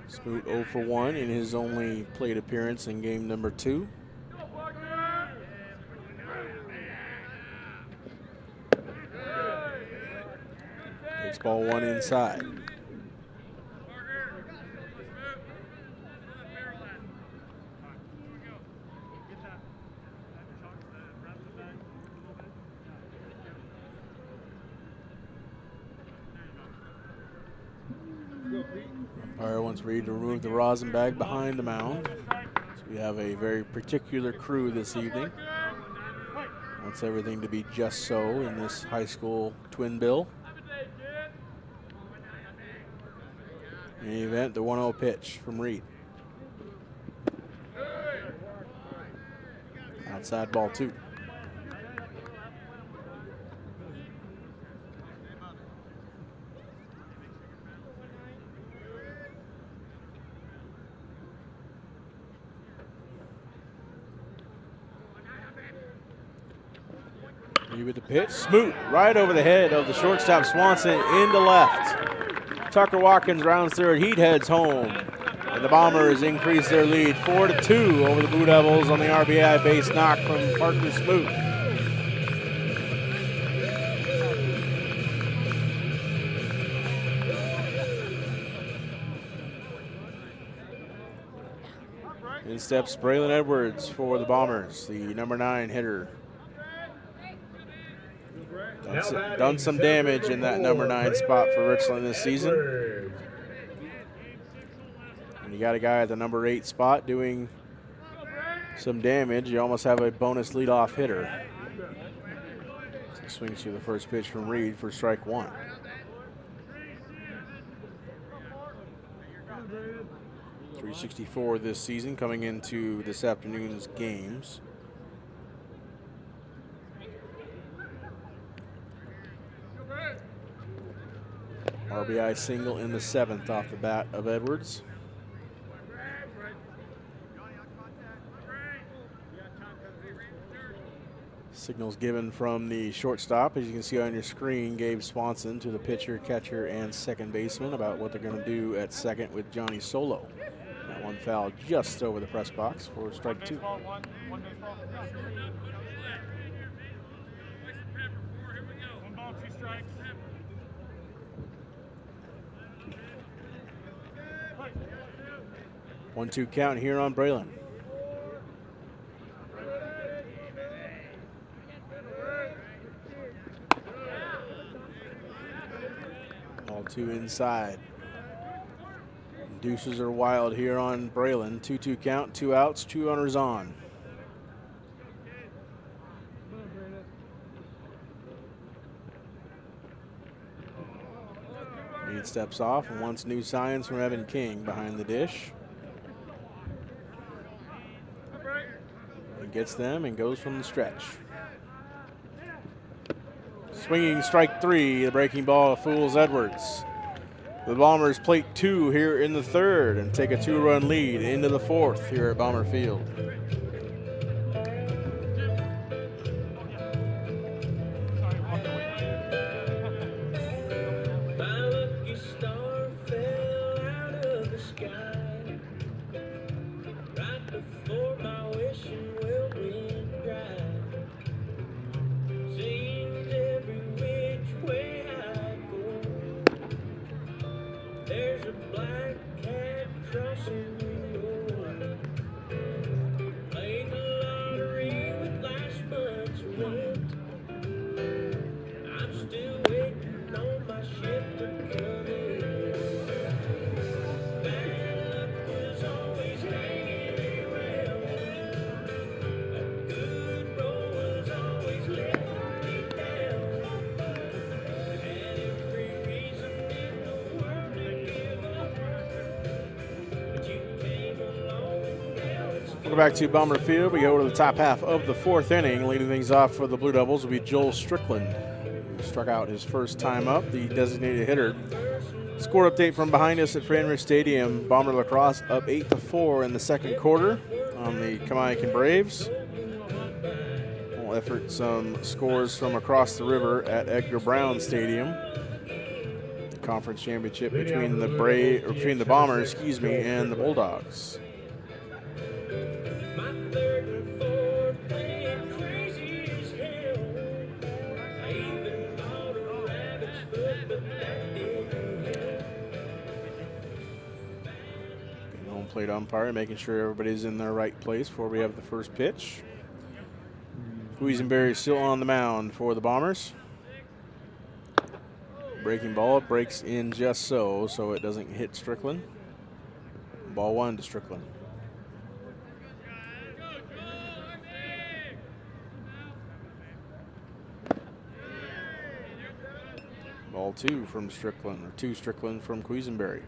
Smoot 0 for 1 in his only plate appearance in game number 2. Takes ball 1 inside. Umpire wants Reed to remove the rosin bag behind the mound. So we have a very particular crew this evening. Wants everything to be just so in this high school twin bill. In the event, the 1-0 pitch from Reed. Outside ball 2. With the pitch, Smoot right over the head of the shortstop Swanson into left. Tucker Watkins rounds third, he heads home. And the Bombers increase their lead 4-2 over the Blue Devils on the RBI base knock from Parker Smoot. In steps Braylon Edwards for the Bombers, the number 9 hitter. done some damage in that number 9 spot for Richland this season. And you got a guy at the number 8 spot doing some damage. You almost have a bonus leadoff hitter. So swings through the first pitch from Reed for strike 1. .364 this season coming into this afternoon's games. RBI single in the 7th off the bat of Edwards. Signals given from the shortstop, as you can see on your screen, Gabe Swanson to the pitcher, catcher, and second baseman about what they're going to do at second with Johnny Solo. That one foul just over the press box for strike 2. One-two count here on Braylon. Ball 2 inside. Deuces are wild here on Braylon. 2-2 count, 2 outs, 2 runners on. Reed steps off and wants new signs from Evan King behind the dish. And gets them and goes from the stretch. Swinging strike 3, the breaking ball fools Edwards. The Bombers plate 2 here in the 3rd and take a 2-run lead into the 4th here at Bomber Field. Back to Bomber Field. We go to the top half of the 4th inning. Leading things off for the Blue Devils will be Joel Strickland, who struck out his first time up, the designated hitter. Score update from behind us at Fran Rich Stadium. Bomber Lacrosse up 8-4 in the 2nd quarter on the Kamaikan Braves. We'll effort some scores from across the river at Edgar Brown Stadium. The conference championship between the Bombers, and the Bulldogs. Plate umpire making sure everybody's in their right place before we have the first pitch. Quisenberry still on the mound for the Bombers. Breaking ball breaks in just so it doesn't hit Strickland. Ball 1 to Strickland. Ball 2 from Strickland, or 2 Strickland from Quisenberry.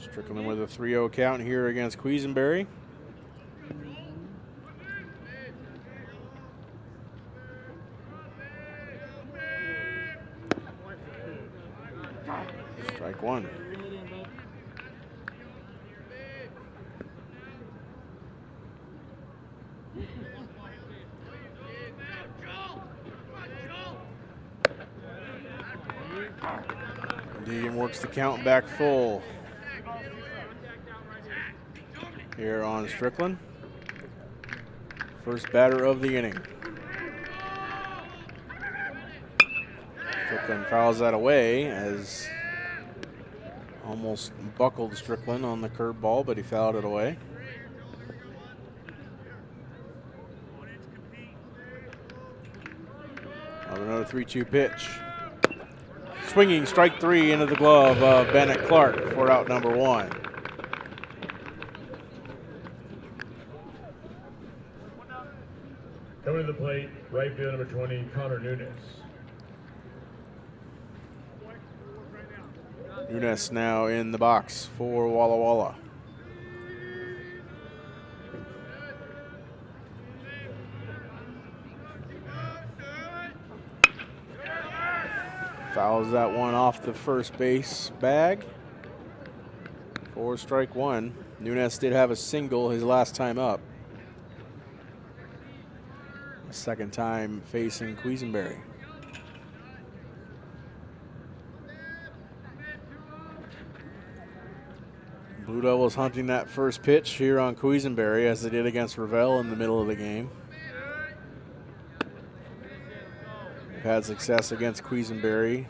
Strickland with a 3-0 count here against Quisenberry. Strike 1. Deegan works the count back full here on Strickland. First batter of the inning. Strickland fouls that away as almost buckled Strickland on the curveball, but he fouled it away. Another 3-2 pitch. Swinging strike 3 into the glove of Bennett Clark for out number 1. Coming to the plate, right field number 20, Connor Nunes. Nunes now in the box for Walla Walla. Fouls that one off the first base bag for strike 1. Nunes did have a single his last time up. Second time facing Quisenberry. Blue Devils hunting that first pitch here on Quisenberry as they did against Ravel in the middle of the game. They've had success against Quisenberry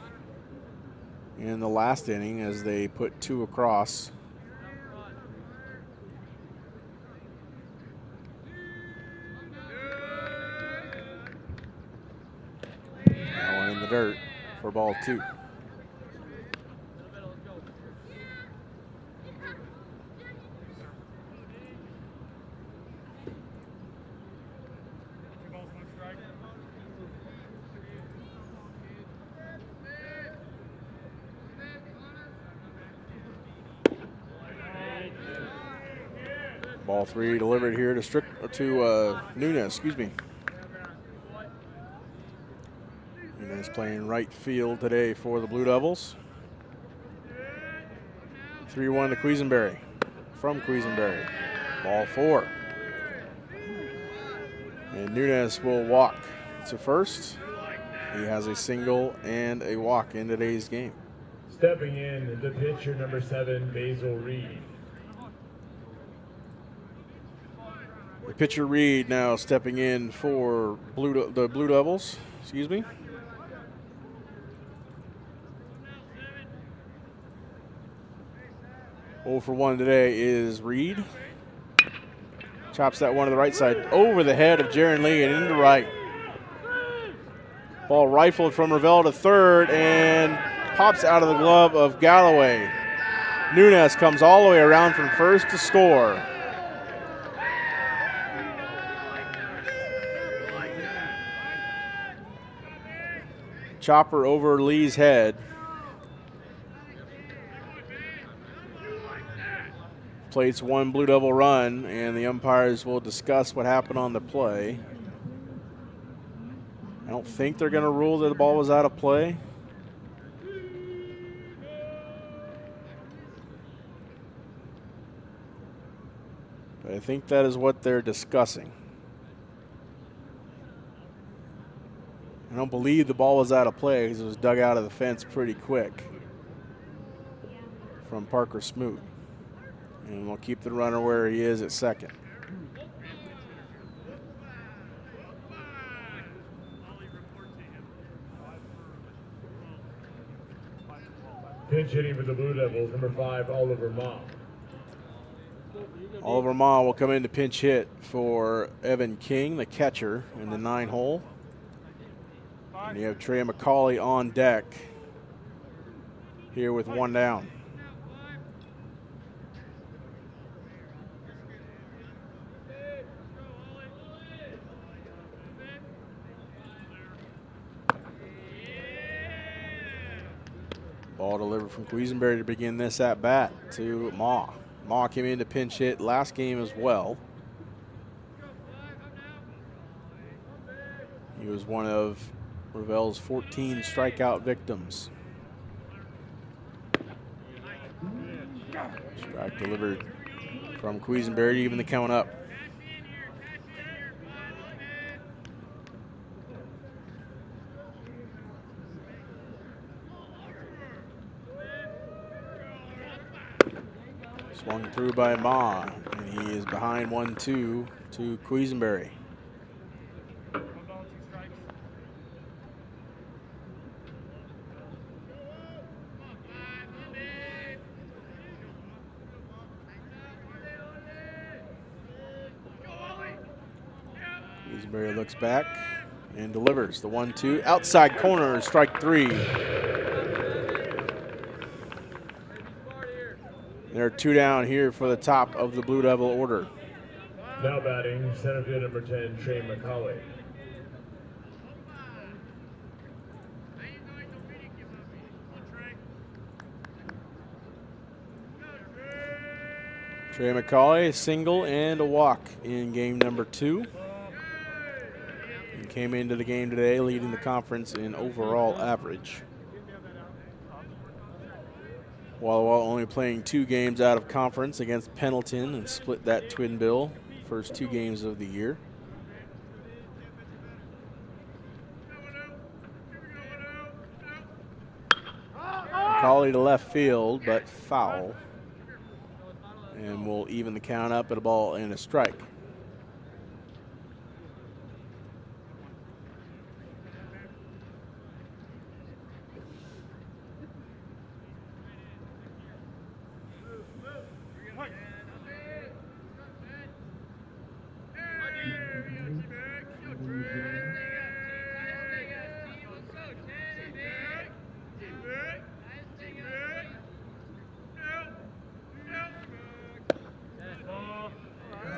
in the last inning as they put 2 across. Dirt for ball 2. Ball 3 delivered here to Nunes, excuse me. Nunes playing right field today for the Blue Devils. 3-1 to Quisenberry from Quisenberry. Ball 4. And Nunes will walk to first. He has a single and a walk in today's game. Stepping in, the pitcher number 7, Basil Reed. The pitcher Reed now stepping in for the Blue Devils. Excuse me. For 1 today is Reed. Chops that one to the right side over the head of Jaron Lee and into right. Ball rifled from Ravel to third and pops out of the glove of Galloway. Nunes comes all the way around from first to score. Chopper over Lee's head. Plates 1 Blue Devil run, and the umpires will discuss what happened on the play. I don't think they're going to rule that the ball was out of play. But I think that is what they're discussing. I don't believe the ball was out of play because it was dug out of the fence pretty quick from Parker Smoot. And we'll keep the runner where he is at second. Pinch hitting for the Blue Devils, number 5, Oliver Ma. Oliver Ma will come in to pinch hit for Evan King, the catcher, in the 9-hole. And you have Trey McCauley on deck here with 1 down. Ball delivered from Quisenberry to begin this at bat to Ma. Ma came in to pinch hit last game as well. He was one of Ravel's 14 strikeout victims. Strike delivered from Quisenberry to even the count up. Swung through by Ma, and he is behind 1-2 to Quisenberry. Quisenberry looks back and delivers the 1-2. Outside corner, strike 3. There are 2 down here for the top of the Blue Devil order. Now batting, center field number 10, Trey McCauley. Trey McCauley, a single and a walk in game number 2. He came into the game today leading the conference in overall average. Walla Walla only playing 2 games out of conference against Pendleton and split that twin bill first 2 games of the year. McCauley to left field, but foul. And we'll even the count up at a ball and a strike.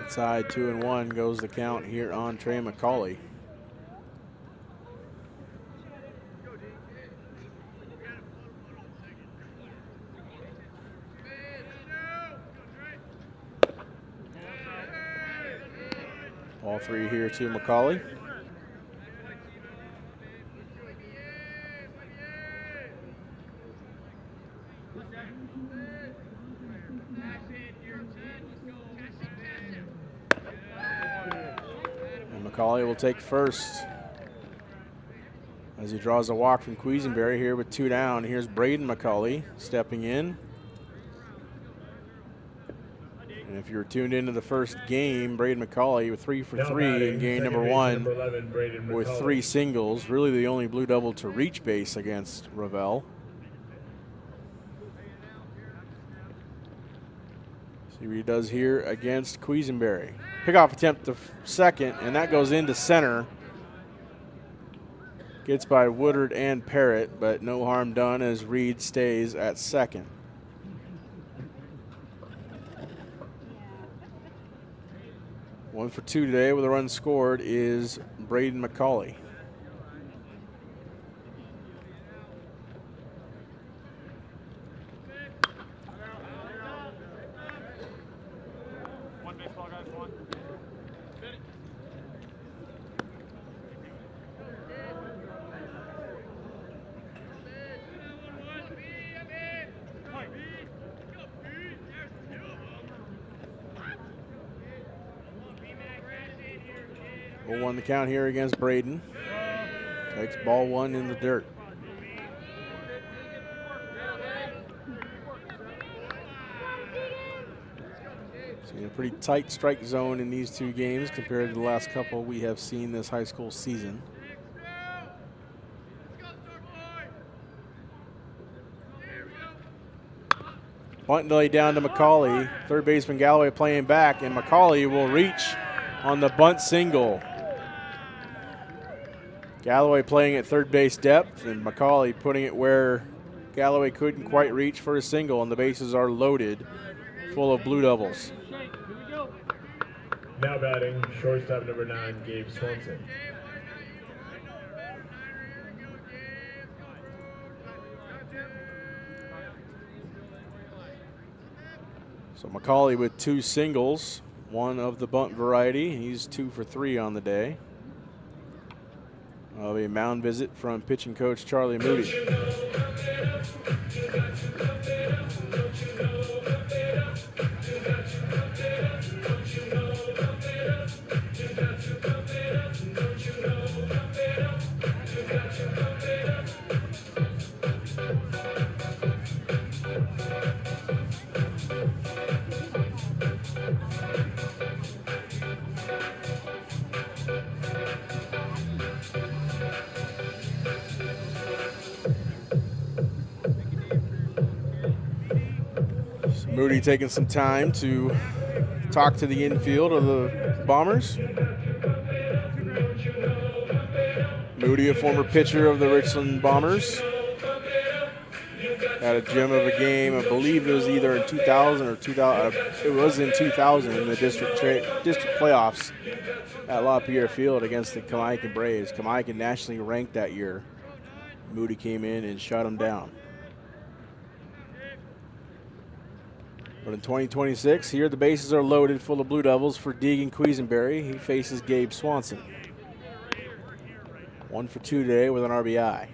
Outside 2-1 goes the count here on Trey McCauley. Ball 3 here to McCauley. McCauley will take first as he draws a walk from Quisenberry here with 2 down. Here's Braden McCauley stepping in. And if you were tuned into the first game, Braden McCauley with 3 for 3 in game number 1 with 3 singles. Really the only Blue Devil to reach base against Ravel. See what he does here against Quisenberry. Pickoff attempt to second, and that goes into center. Gets by Woodard and Parrott, but no harm done as Reed stays at second. One for 2 today with a run scored is Braden McCauley. Won the count here against Braden. Takes ball 1 in the dirt. See a pretty tight strike zone in these 2 games compared to the last couple we have seen this high school season. Bunt delay down to McCauley. Third baseman Galloway playing back, and McCauley will reach on the bunt single. Galloway playing at third base depth, and McCauley putting it where Galloway couldn't quite reach for a single, and the bases are loaded, full of Blue Devils. Now batting, shortstop number 9, Gabe Swanson. So McCauley with 2 singles, 1 of the bunt variety. He's 2 for 3 on the day. That'll be a mound visit from pitching coach Charlie Moody. Moody taking some time to talk to the infield of the Bombers. Moody, a former pitcher of the Richland Bombers. Had a gem of a game, I believe it was either in 2000 or 2000. It was in 2000 in the district playoffs at LaPierre Field against the Kamaikan Braves. Kamaikan nationally ranked that year. Moody came in and shut him down. But in 2026, here the bases are loaded full of Blue Devils for Deegan Quisenberry. He faces Gabe Swanson. 1 for 2 today with an RBI.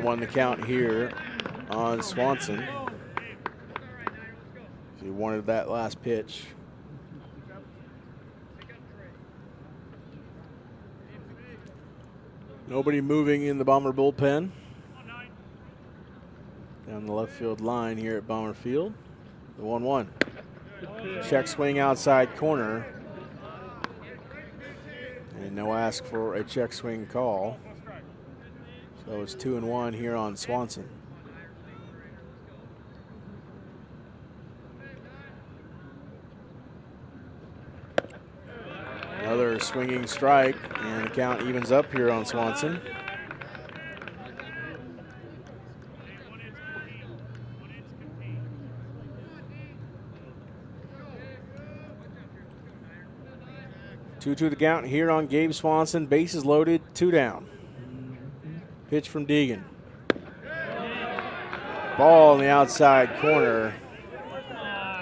One the count here on Swanson. He wanted that last pitch. Nobody moving in the Bomber bullpen. Down the left field line here at Bomber Field. The 1-1. Check swing outside corner. And no ask for a check swing call. So it's 2-1 here on Swanson. Another swinging strike, and the count evens up here on Swanson. Two to the count here on Gabe Swanson. Bases loaded, 2 down. Pitch from Deegan. Ball in the outside corner,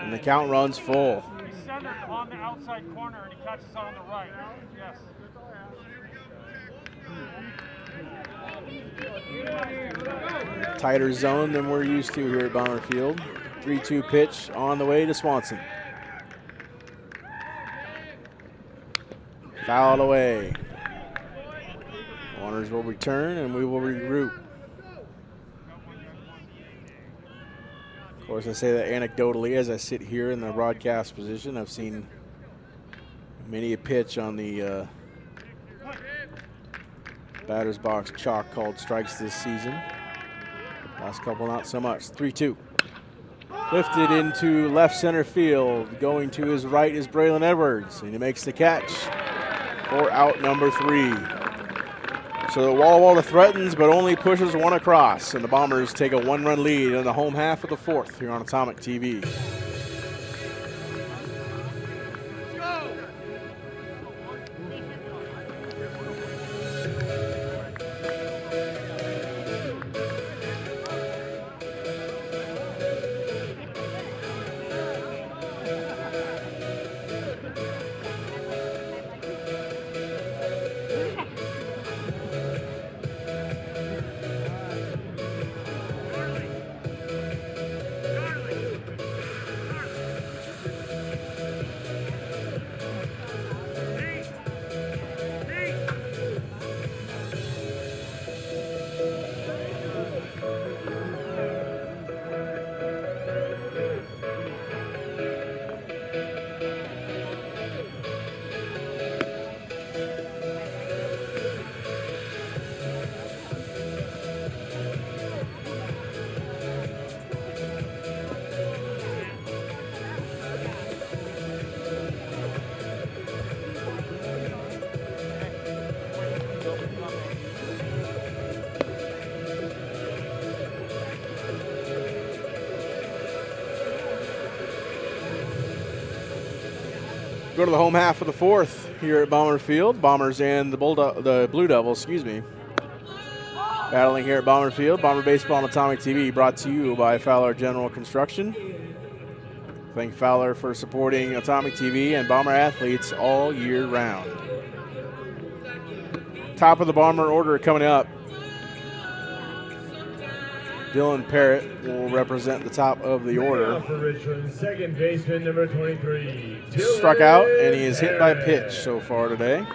and the count runs full. He's centered on the outside corner, and he catches on the right. Yes. Tighter zone than we're used to here at Bomber Field. 3-2 pitch on the way to Swanson. Fouled away. Runners will return and we will regroup. Of course, I say that anecdotally as I sit here in the broadcast position. I've seen many a pitch on the batter's box chalk called strikes this season. Last couple not so much. 3-2. Lifted into left center field. Going to his right is Braylon Edwards, and he makes the catch for out number 3. So Walla Walla threatens, but only pushes 1 across, and the Bombers take a 1-run lead in the home half of the 4th here on Atomic TV. Go to the home half of the 4th here at Bomber Field. Bombers and the Blue Devils, excuse me, battling here at Bomber Field. Bomber Baseball on Atomic TV, brought to you by Fowler General Construction. Thank Fowler for supporting Atomic TV and Bomber athletes all year round. Top of the Bomber order coming up. Dylan Parrott will represent the top of the order. For Richland, second baseman, number 23. Struck out, and he is hit by a pitch so far today.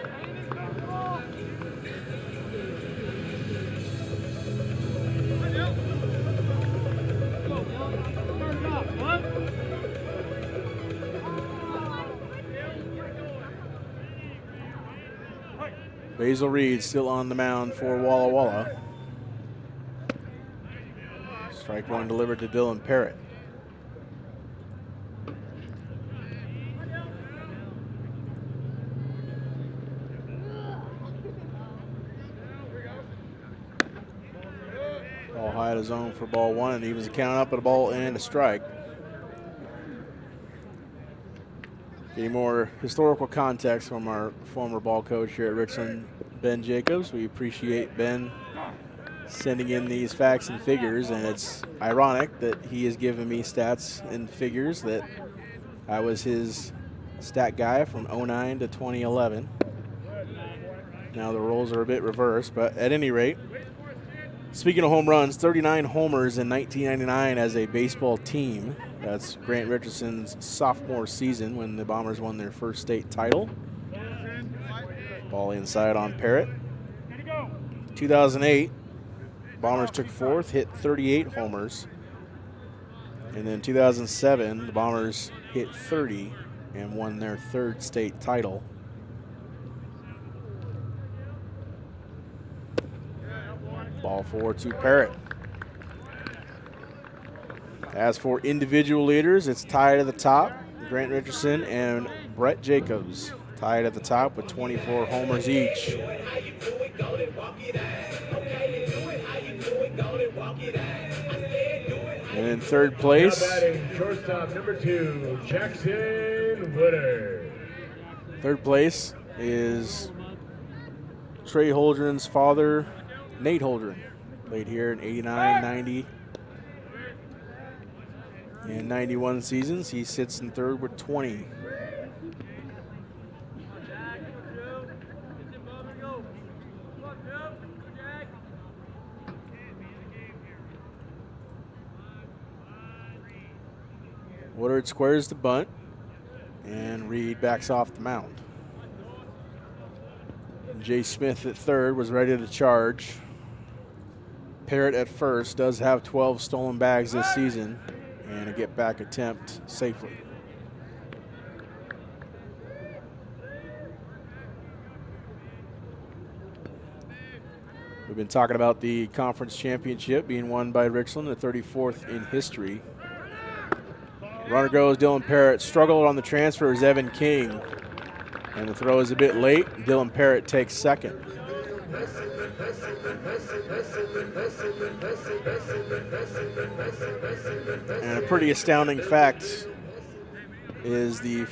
Basil Reed still on the mound for Walla Walla. Strike one delivered to Dylan Parrott. Ball high to zone for ball one, and evens the count up at a ball and a strike. Getting more historical context from our former ball coach here at Richland, Ben Jacobs. We appreciate Ben sending in these facts and figures, and it's ironic that he has given me stats and figures that I was his stat guy from 09 to 2011. Now the roles are a bit reversed, but at any rate, speaking of home runs, 39 homers in 1999 as a baseball team. That's Grant Richardson's sophomore season when the Bombers won their first state title. Ball inside on Parrott. 2008, Bombers took fourth, hit 38 homers. And then 2007, the Bombers hit 30 and won their third state title. Ball forward to Parrott. As for individual leaders, it's tied at the top. Grant Richardson and Brett Jacobs tied at the top with 24 homers each. And in third place, shortstop number 2, Jackson Woodard. Third place is Trey Holdren's father, Nate Holdren. Played here in 89, 90, and 91 seasons. He sits in third with 20. Woodard squares the bunt, and Reed backs off the mound. Jay Smith at third was ready to charge. Parrott at first does have 12 stolen bags this season and a get-back attempt safely. We've been talking about the conference championship being won by Richland, the 34th in history. Runner goes Dylan Parrott. Struggled on the transfer is Evan King. And the throw is a bit late. Dylan Parrott takes second. And a pretty astounding fact is the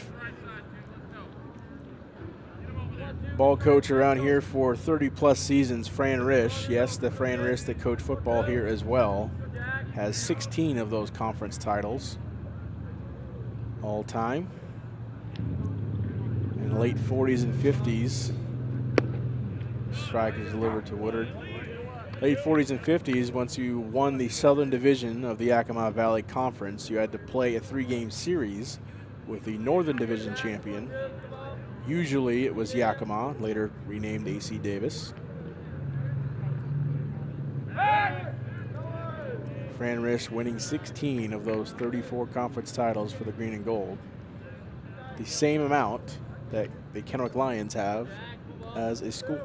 ball coach around here for 30-plus seasons, Fran Risch, yes, the Fran Risch that coached football here as well, has 16 of those conference titles all time. In the late 40s and 50s, strike is delivered to Woodard. Late 40s and 50s, once you won the Southern Division of the Yakima Valley Conference, you had to play a 3-game series with the Northern Division champion. Usually it was Yakima, later renamed AC Davis. Fran Risch winning 16 of those 34 conference titles for the Green and Gold. The same amount that the Kennewick Lions have as a school.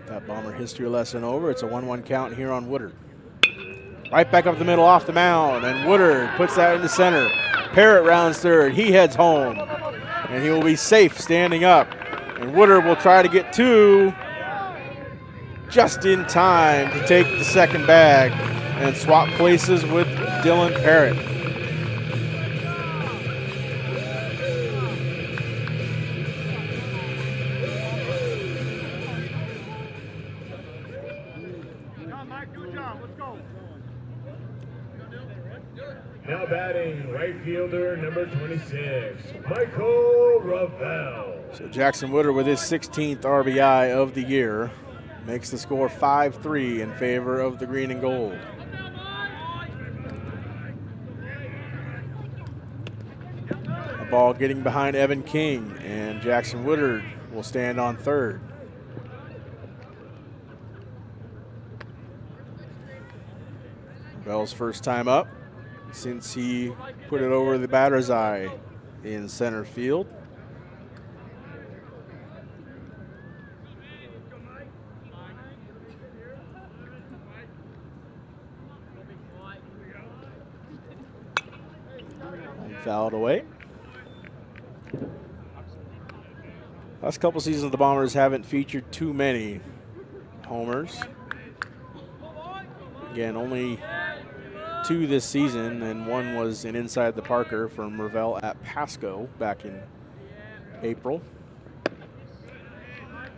That Bomber history lesson over. It's a 1-1 count here on Woodard. Right back up the middle off the mound, and Woodard puts that into center. Parrott rounds third. He heads home, and he will be safe standing up. And Woodard will try to get two just in time to take the second bag and swap places with Dylan Parrott. Now batting, right fielder number 26, Michael Ravel. So Jackson Woodard with his 16th RBI of the year makes the score 5-3 in favor of the Green and Gold. A ball getting behind Evan King, and Jackson Woodard will stand on third. Ravel's first time up since he put it over the batter's eye in center field. Fouled away. Last couple seasons, the Bombers haven't featured too many homers. Again, only 2 this season, and 1 was an inside the Parker from Revell at Pasco back in April.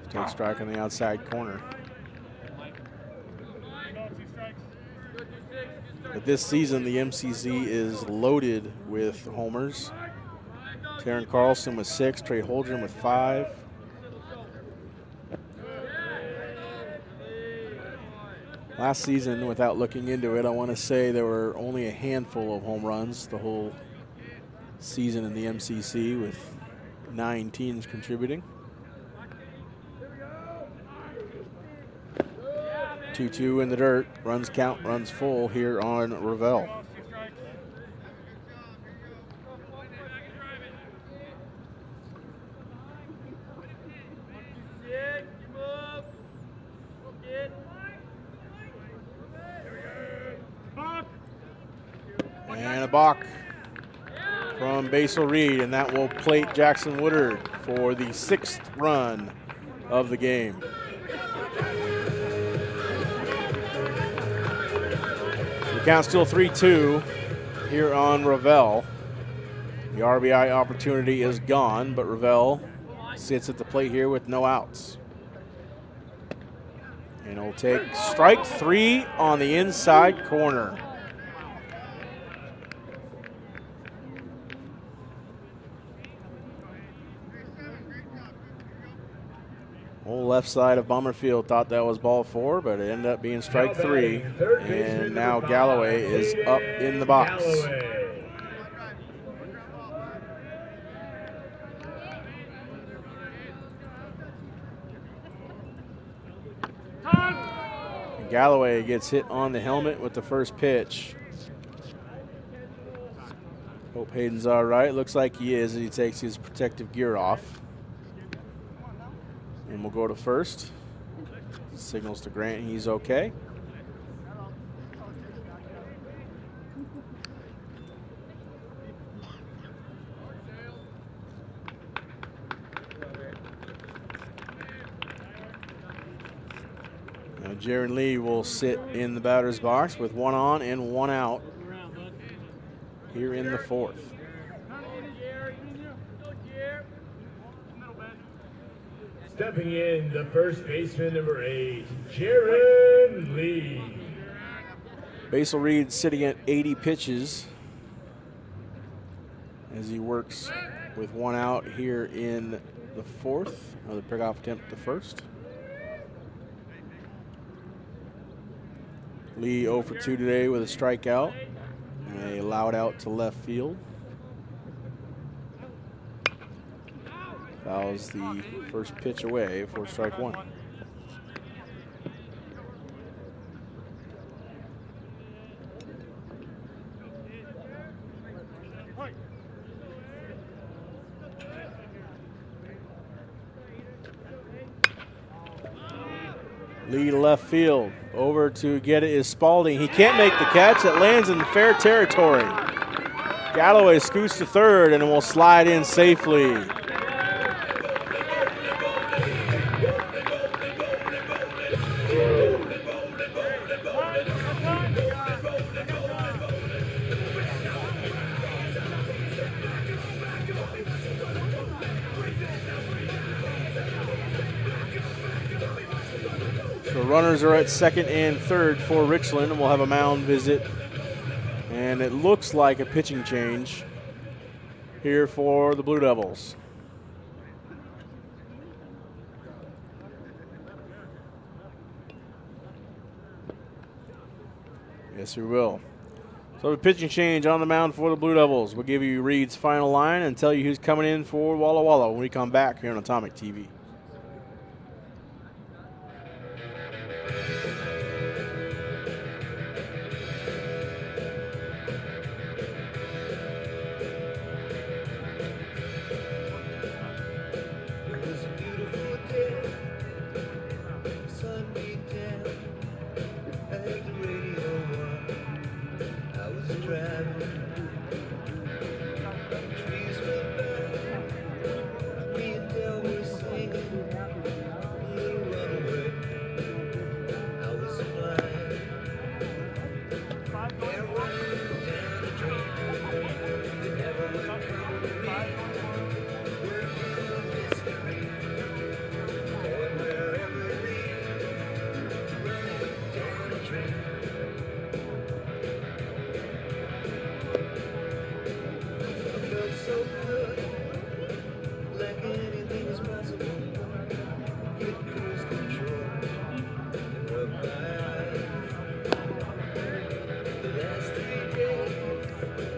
Take strike on the outside corner. But this season, the MCC is loaded with homers. Taryn Carlson with 6, Trey Holdren with 5. Last season, without looking into it, I want to say there were only a handful of home runs the whole season in the MCC, with 9 teams contributing. 2-2 in the dirt. Runs count, runs full here on Revell. And a balk from Basil Reed, and that will plate Jackson Woodard for the 6th run of the game. The count's still 3-2 here on Revell. The RBI opportunity is gone, but Revell sits at the plate here with no outs. And he'll take strike 3 on the inside corner. Whole left side of Bomber Field thought that was ball 4, but it ended up being strike 3. And now Galloway is up in the box. And Galloway gets hit on the helmet with the first pitch. Hope Hayden's all right. Looks like he is as he takes his protective gear off. And we'll go to first. Signals to Grant he's okay. Now Jaron Lee will sit in the batter's box with 1 on and 1 out here in the 4th. Stepping in, the first baseman, number 8, Jaron Lee. Basil Reed sitting at 80 pitches as he works with 1 out here in the 4th. Another pick-off attempt at the 1st. Lee 0 for 2 today with a strikeout and a loud out to left field. Fouls the first pitch away for strike 1. Lee to left field. Over to get it is Spalding. He can't make the catch. It lands in fair territory. Galloway scoots to third and will slide in safely. Runners are at second and third for Richland, and we'll have a mound visit. And it looks like a pitching change here for the Blue Devils. Yes, we will. So the pitching change on the mound for the Blue Devils. We'll give you Reed's final line and tell you who's coming in for Walla Walla when we come back here on Atomic TV.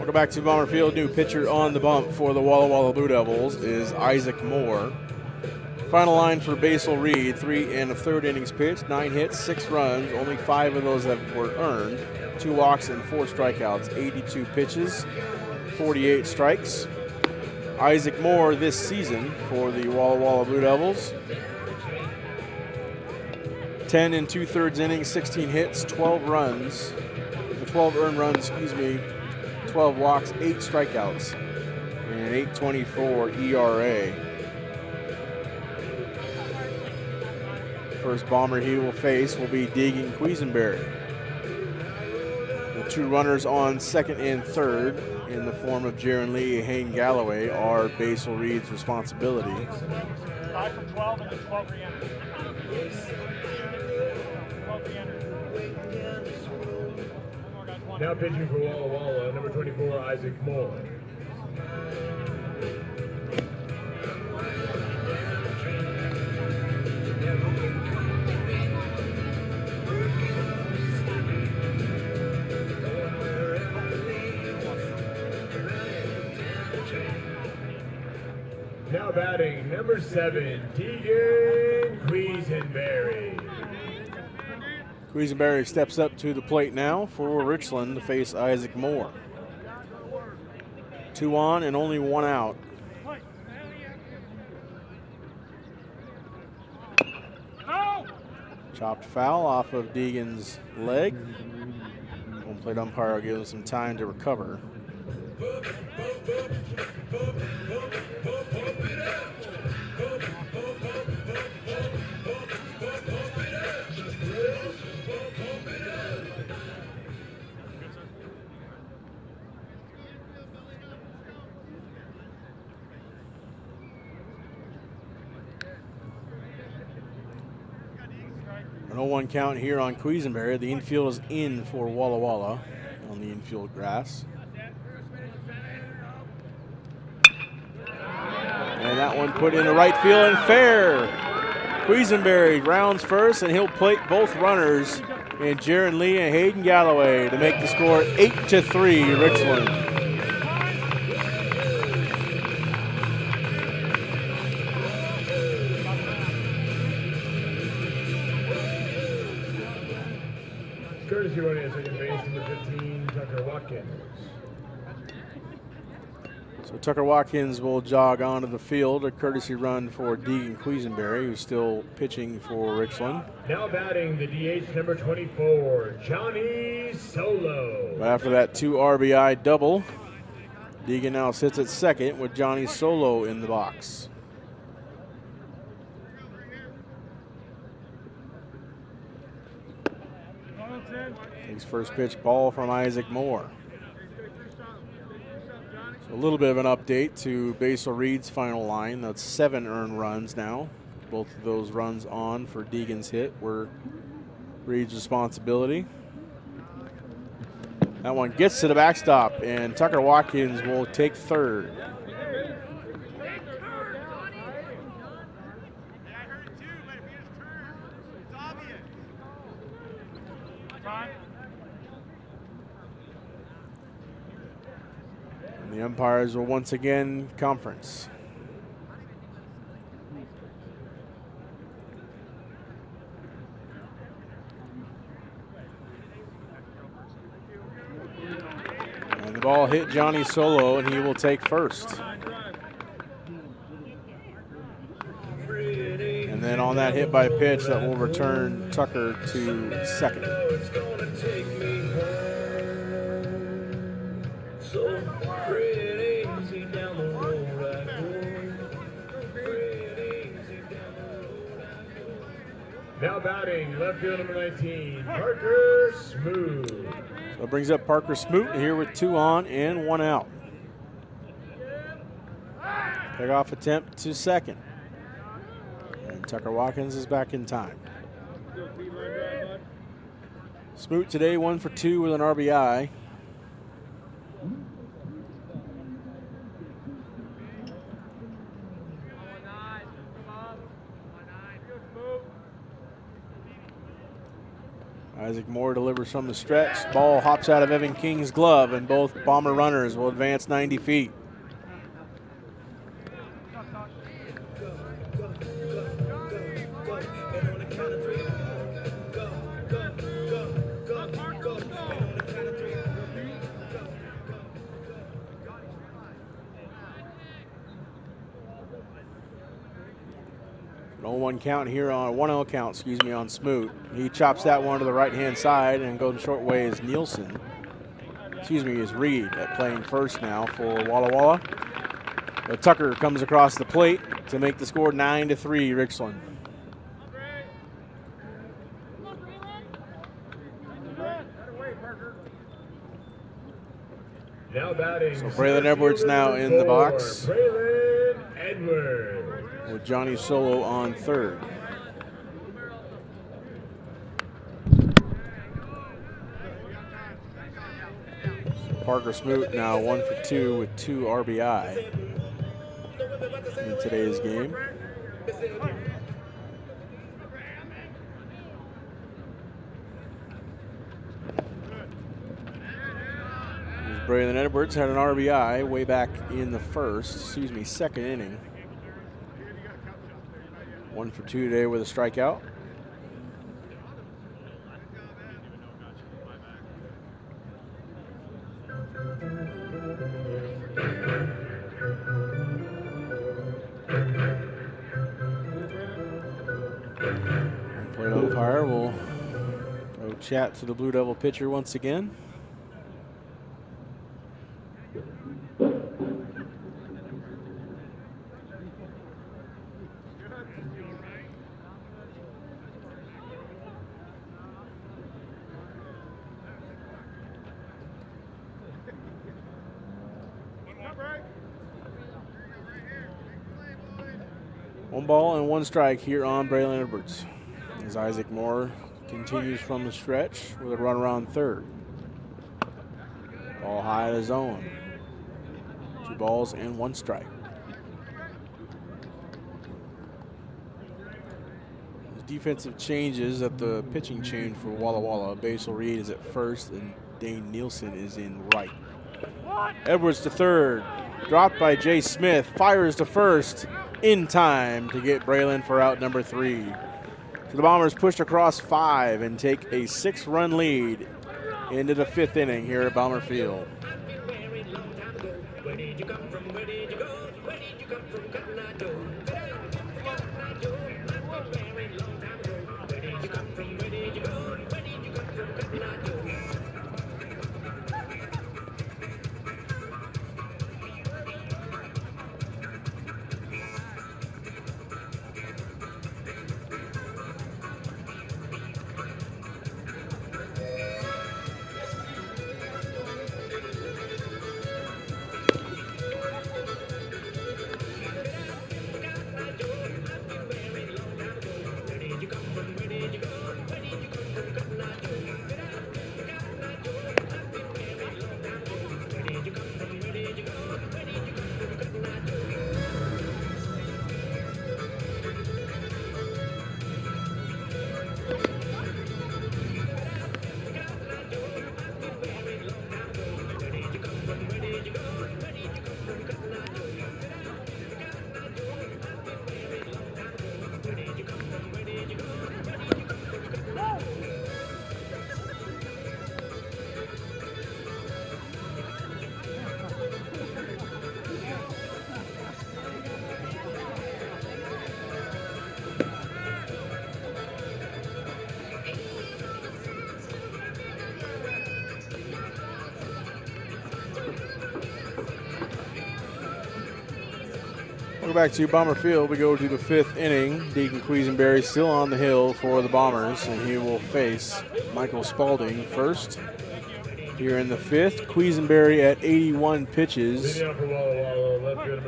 Welcome back to Bomber Field. New pitcher on the bump for the Walla Walla Blue Devils is Isaac Moore. Final line for Basil Reed, 3 1/3 innings pitched, 9 hits, 6 runs, only 5 of those were earned, 2 walks and 4 strikeouts, 82 pitches, 48 strikes. Isaac Moore this season for the Walla Walla Blue Devils. 10 2/3 innings, 16 hits, 12 earned runs, 12 walks, 8 strikeouts, and an 8.24 ERA. First Bomber he will face will be Deegan Quisenberry. The 2 runners on second and third in the form of Jaron Lee and Hayden Galloway are Basil Reed's responsibility. 5 for 12 and then 12 re-enters. 12 re-enters. Now pitching for Walla Walla, number 24, Isaac Moore. Now batting, number 7, Deegan Quisenberry. Quisenberry steps up to the plate now for Richland to face Isaac Moore. 2 on and only 1 out. Chopped foul off of Deegan's leg. Home plate umpire will give him some time to recover. An 0-1 count here on Quisenberry. The infield is in for Walla Walla on the infield grass. And that one put in the right field and fair. Quisenberry rounds first, and he'll plate both runners in Jaron Lee and Hayden Galloway to make the score 8-3 Richland. Courtesy running at second base, number 15, Tucker Watkins. So Tucker Watkins will jog onto the field, a courtesy run for Deegan Quisenberry, who's still pitching for Richland. Now batting the DH, number 24, Johnny Solo. But after that 2 RBI double, Deegan now sits at second with Johnny Solo in the box. Takes first pitch ball from Isaac Moore. So a little bit of an update to Basil Reed's final line. That's 7 earned runs now. Both of those runs on for Deegan's hit were Reed's responsibility. That one gets to the backstop, and Tucker Watkins will take third. The umpires will once again conference. And the ball hit Johnny Solo, and he will take first. And then on that hit by pitch, that will return Tucker to second. Now batting, left field number 19, Parker Smoot. So it brings up Parker Smoot here with 2 on and 1 out. Pickoff attempt to second. And Tucker Watkins is back in time. Smoot today 1 for 2 with an RBI. Isaac Moore delivers from the stretch. Ball hops out of Evan King's glove, and both Bomber runners will advance 90 feet. An 0-1 count here on 1-0 count, excuse me, on Smoot. He chops that one to the right-hand side, and goes short way is Nielsen. Excuse me, is Reed at playing first now for Walla Walla. But Tucker comes across the plate to make the score 9-3 Richland. Now batting. So Braylon Edwards now in the box. Braylon Edwards. With Johnny Solo on third. Parker Smoot now 1 for 2 with 2 RBI in today's game. Braylon Edwards had an RBI way back in the second inning. 1 for 2 today with a strikeout. Plate umpire will go chat to the Blue Devil pitcher once again. One ball and 1 strike here on Braylon Edwards as Isaac Moore continues from the stretch with a runner on third. Ball high to zone. 2 balls and 1 strike. Defensive changes at the pitching change for Walla Walla. Basil Reed is at first and Dane Nielsen is in right. Edwards to third. Dropped by Jay Smith. Fires to first in time to get Braylon for out number 3. So the Bombers push across 5 and take a 6-run lead into the 5th inning here at Bomber Field. Welcome back to Bomber Field. We go to the 5th inning. Deacon Quisenberry still on the hill for the Bombers, and he will face Michael Spalding first. Here in the 5th, Quisenberry at 81 pitches.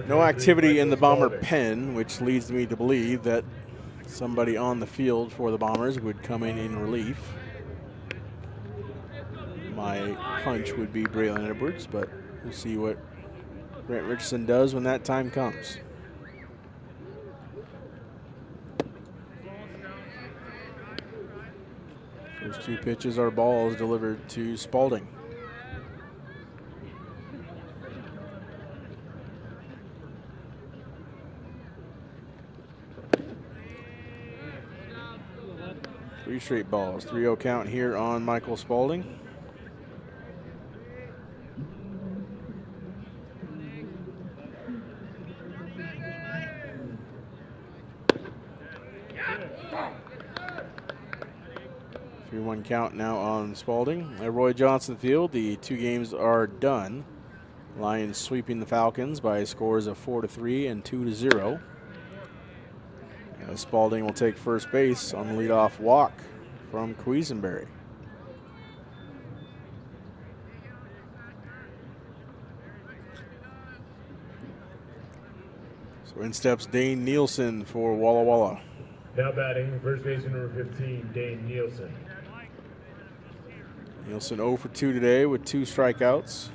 No activity in the Bomber pen, which leads me to believe that somebody on the field for the Bombers would come in relief. My hunch would be Braylon Edwards, but we'll see what Grant Richardson does when that time comes. First 2 pitches are balls delivered to Spalding. Three straight balls. 3-0 count here on Michael Spalding. One count now on Spalding. At Roy Johnson Field, the 2 games are done. Lions sweeping the Falcons by scores of 4-3 and 2-0. Spalding will take first base on the leadoff walk from Quisenberry. So in steps Dane Nielsen for Walla Walla. Now batting, first baseman number 15, Dane Nielsen. Nielsen 0 for 2 today with 2 strikeouts.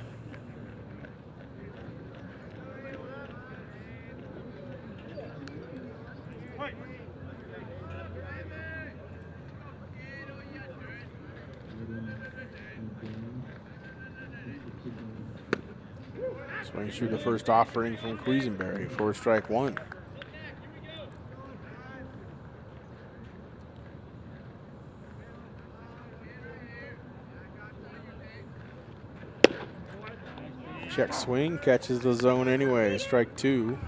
Swings through the first offering from Quisenberry for strike 1. Check swing, catches the zone anyway. Strike 2.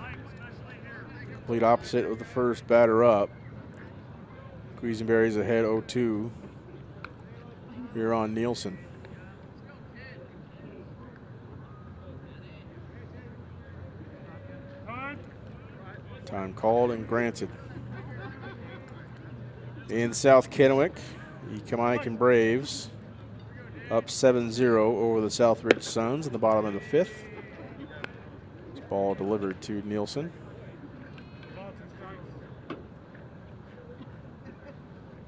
Complete opposite of the first batter up. Quisenberry's ahead 0-2 here on Nielsen. Time called and granted. In South Kennewick, the Kamaikan Braves up 7-0 over the Southridge Suns in the bottom of the 5th. This ball delivered to Nielsen.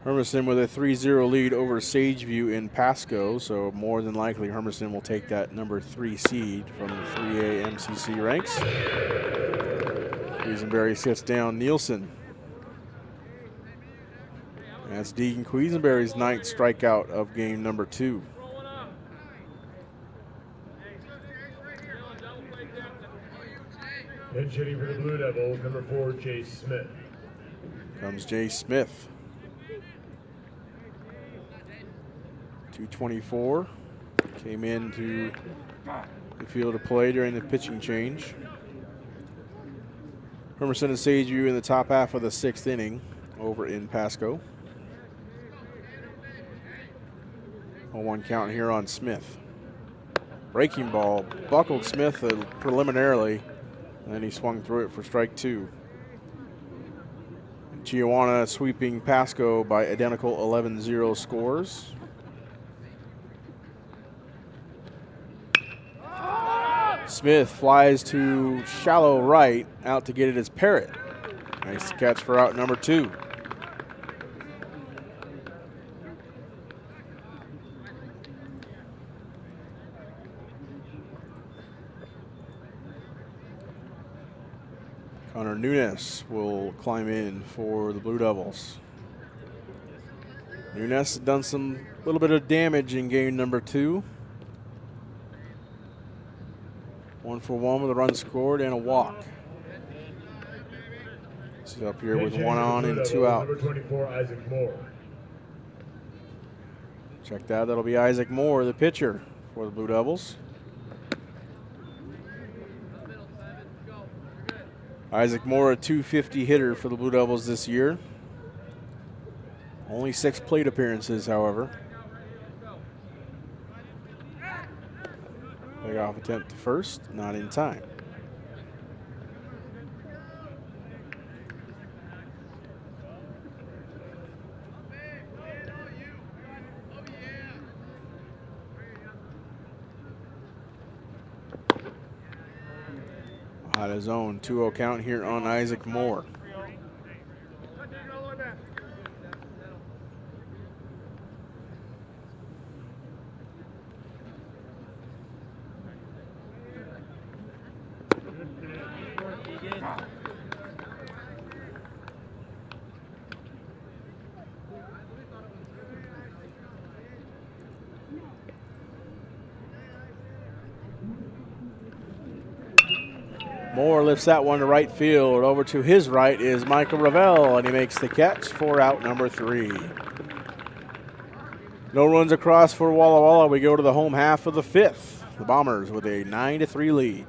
Hermiston with a 3-0 lead over Sageview in Pasco, so more than likely Hermiston will take that number 3 seed from the 3A MCC ranks. Quisenberry sits down Nielsen. That's Deegan Quisenberry's 9th strikeout of game number 2. And hitting for the Blue Devils, number 4, Chase Smith. Comes Jay Smith. 224. Came into the field of play during the pitching change. Hermiston and Sageview in the top half of the 6th inning over in Pasco. 0-1 count here on Smith. Breaking ball buckled Smith preliminarily, and then he swung through it for strike 2. Chiawana sweeping Pasco by identical 11-0 scores. Smith flies to shallow right, out to get it as Parrott. Nice catch for out number 2. Connor Nunes will climb in for the Blue Devils. Nunes has done some little bit of damage in game number 2. 1 for 1 with a run scored and a walk. He's up here with 1 on and 2 out. Number 24, Isaac Moore. Check that. That'll be Isaac Moore, the pitcher for the Blue Devils. Isaac Moore, a .250 hitter for the Blue Devils this year. Only 6 plate appearances, however. Off attempt to first, not in time. Out of zone, 2-0 count here on Isaac Moore. Moore lifts that one to right field. Over to his right is Michael Ravel, and he makes the catch for out number 3. No runs across for Walla Walla. We go to the home half of the 5th. The Bombers with a 9-3 lead.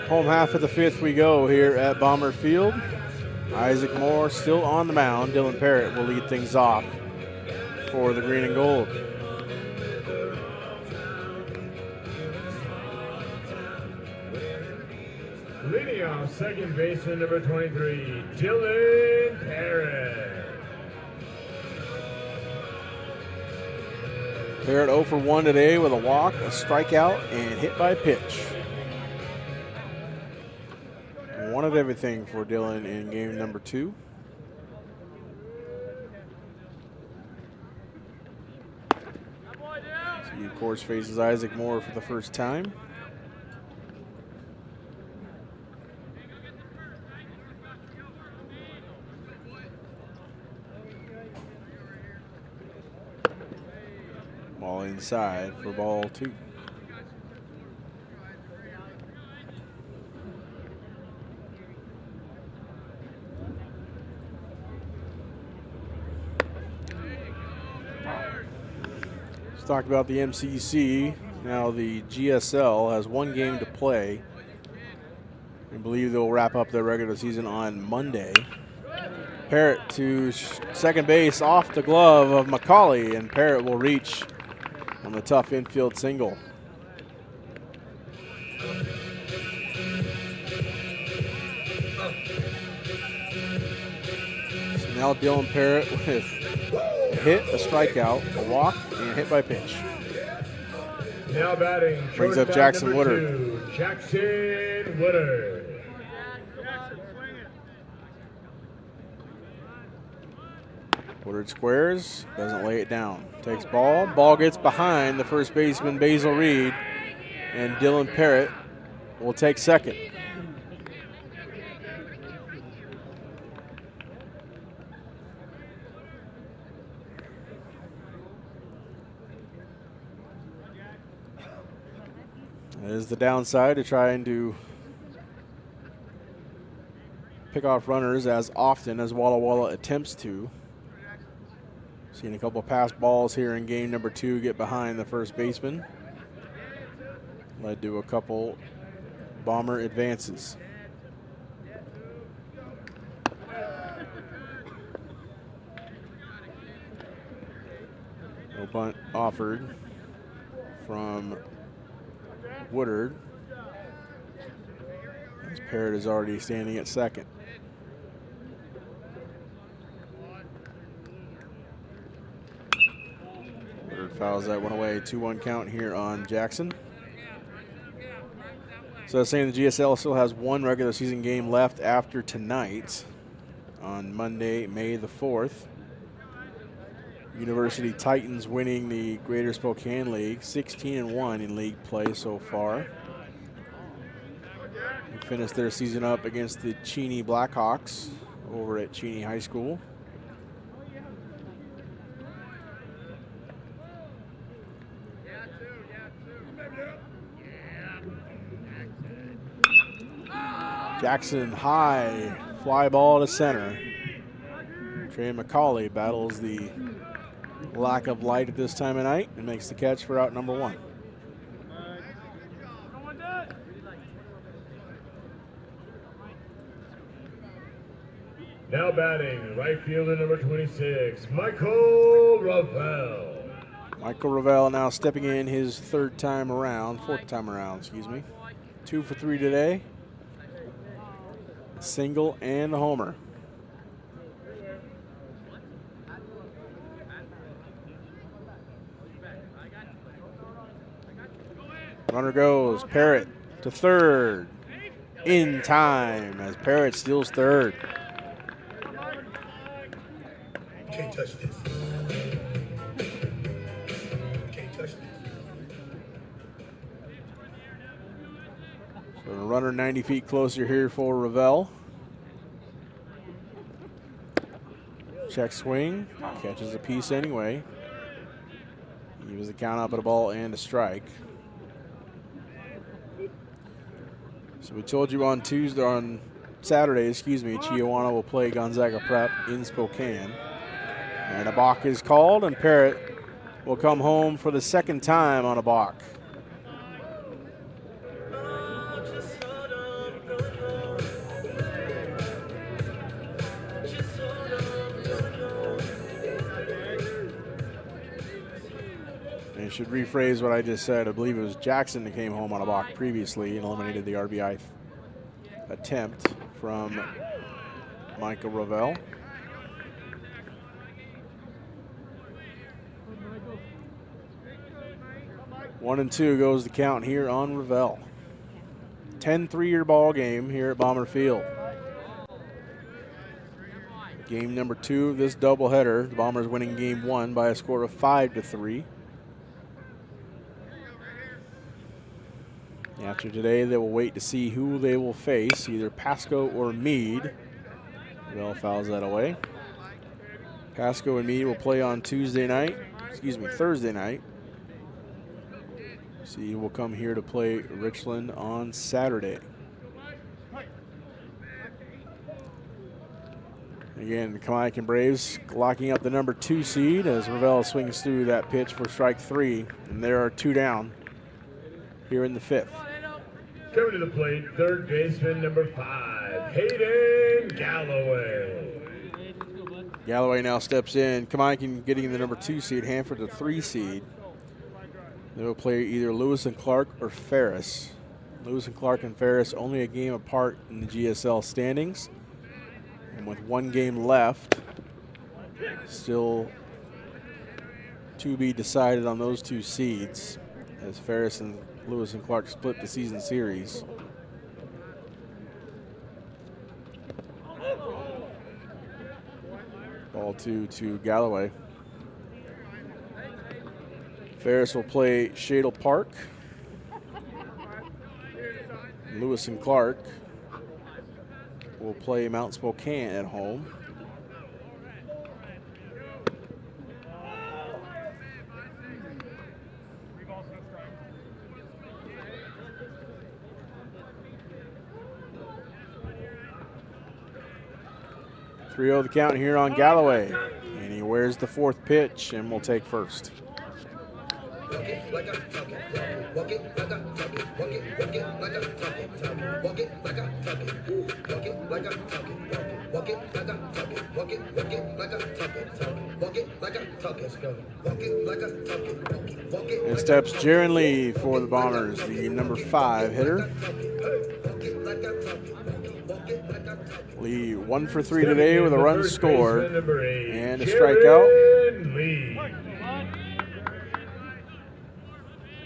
Home half of the 5th we go here at Bomber Field. Isaac Moore still on the mound. Dylan Parrott will lead things off for the green and gold. Leading off, second baseman number 23, Dylan Parrott. Parrott 0 for 1 today with a walk, a strikeout, and hit by pitch. One of everything for Dylan in game number 2. He, of course, faces Isaac Moore for the first time. Ball inside for ball 2. Talked about the MCC. Now the GSL has 1 game to play. I believe they'll wrap up their regular season on Monday. Parrott to second base off the glove of McCauley, and Parrott will reach on the tough infield single. So now Dylan Parrott with a hit, a strikeout, a walk, and a hit by pitch. Now batting, brings up Jackson Woodard. 2, Jackson Woodard. Woodard squares, doesn't lay it down. Takes ball, ball gets behind the first baseman Basil Reed, and Dylan Parrott will take second. That is the downside to trying to pick off runners as often as Walla Walla attempts to. Seen a couple pass balls here in game number 2 get behind the first baseman. Led to a couple Bomber advances. No bunt offered from Woodard, as Parrott is already standing at second. Woodard fouls that one away. 2-1 count here on Jackson. So I was saying the GSL still has 1 regular season game left after tonight on Monday, May the 4th. University Titans winning the Greater Spokane League, 16-1 in league play so far. They finished their season up against the Cheney Blackhawks over at Cheney High School. Jackson high, fly ball to center. Trey McCauley battles the lack of light at this time of night and makes the catch for out number 1. Now batting, right fielder number 26, Michael Ravel. Michael Ravel now stepping in his fourth time around, excuse me. 2 for 3 today. Single and the homer. Runner goes, Parrott to third. In time as Parrott steals third. Can't touch this. Can't touch this. So the runner 90 feet closer here for Ravel. Check swing, catches a piece anyway. He was the count up at a ball and a strike. So we told you on Saturday, Chiawana will play Gonzaga Prep in Spokane. And a balk is called, and Parrott will come home for the second time on a balk. And I should rephrase what I just said. I believe it was Jackson that came home on a balk previously and eliminated the RBI attempt from Michael Ravel. 1-2 goes the count here on Ravel. 10 3-year ball game here at Bomber Field. Game number 2 of this doubleheader. The Bombers winning game 1 by a score of 5-3. After today, they will wait to see who they will face, either Pasco or Meade. Ravel fouls that away. Pasco and Meade will play on Thursday night. So you will come here to play Richland on Saturday. Again, the Kamaikan Braves locking up the number 2 seed as Ravel swings through that pitch for strike 3. And there are 2 down here in the 5th. Coming to the plate, third baseman number 5, Hayden Galloway. Galloway now steps in. Kamaikan getting the number 2 seed, Hanford the 3 seed. They will play either Lewis and Clark or Ferris. Lewis and Clark and Ferris only a game apart in the GSL standings. And with 1 game left, still to be decided on those 2 seeds as Ferris and Lewis and Clark split the season series. Ball 2 to Galloway. Ferris will play Shadle Park. Lewis and Clark will play Mount Spokane at home. The count here on Galloway, and he wears the 4th pitch and will take first. And steps Jaron Lee for the Bombers, the number 5 hitter. Lee 1 for 3 today with a run scored and a strikeout.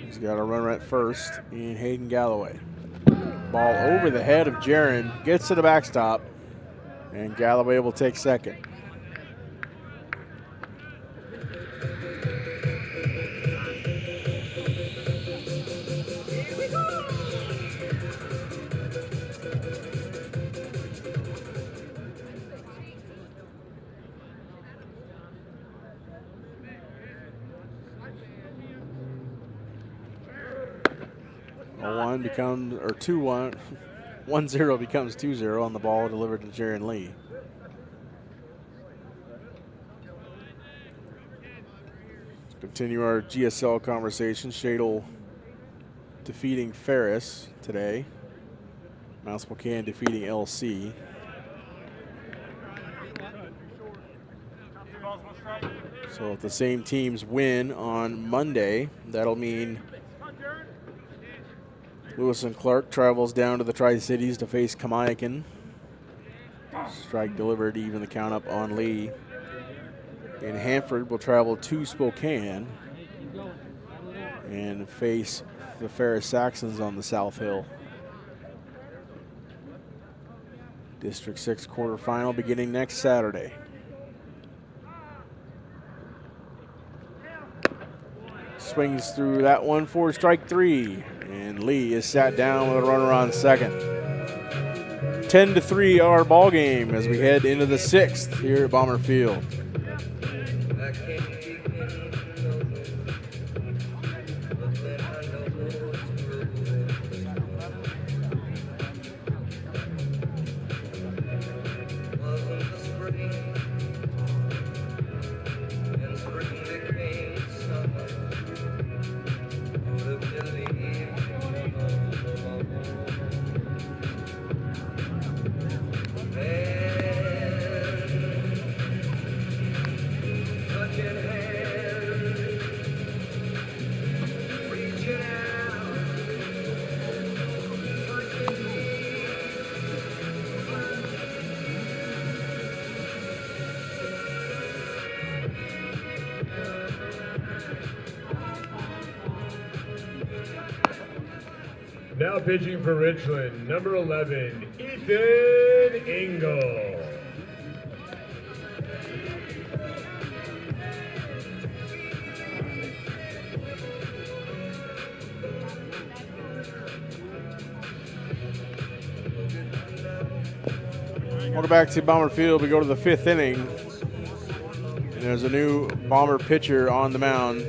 He's got a runner at first in Hayden Galloway. Ball over the head of Jaron, gets to the backstop, and Galloway will take second. 1 becomes, or 2-1, 1-0 becomes 2-0 on the ball delivered to Jaron Lee. Let's continue our GSL conversation. Shadle defeating Ferris today. Mount Spokane defeating LC. So if the same teams win on Monday, that'll mean Lewis and Clark travels down to the Tri-Cities to face Kamiakin. Strike delivered to even the count up on Lee. And Hanford will travel to Spokane and face the Ferris Saxons on the South Hill. District 6 quarterfinal beginning next Saturday. Swings through that one for strike 3. And Lee is sat down with a runner on second. 10-3 our ball game as we head into the 6th here at Bomber Field. Now pitching for Richland, number 11, Ethan Engel. Welcome back to Bomber Field. We go to the 5th inning. And there's a new Bomber pitcher on the mound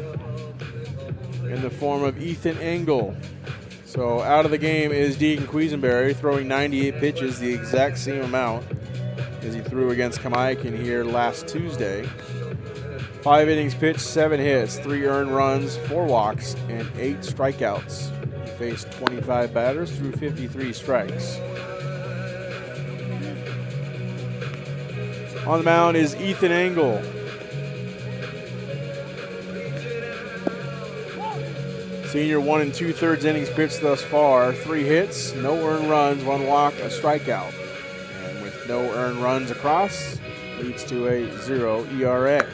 in the form of Ethan Engel. So out of the game is Deegan Quisenberry, throwing 98 pitches, the exact same amount as he threw against Kamiakin here last Tuesday. 5 innings pitched, 7 hits, 3 earned runs, 4 walks, and 8 strikeouts. He faced 25 batters through 53 strikes. On the mound is Ethan Engel. Senior 1 2/3 innings pitched thus far. 3 hits, no earned runs, 1 walk, a strikeout. And with no earned runs across, leads to a 0 ERA.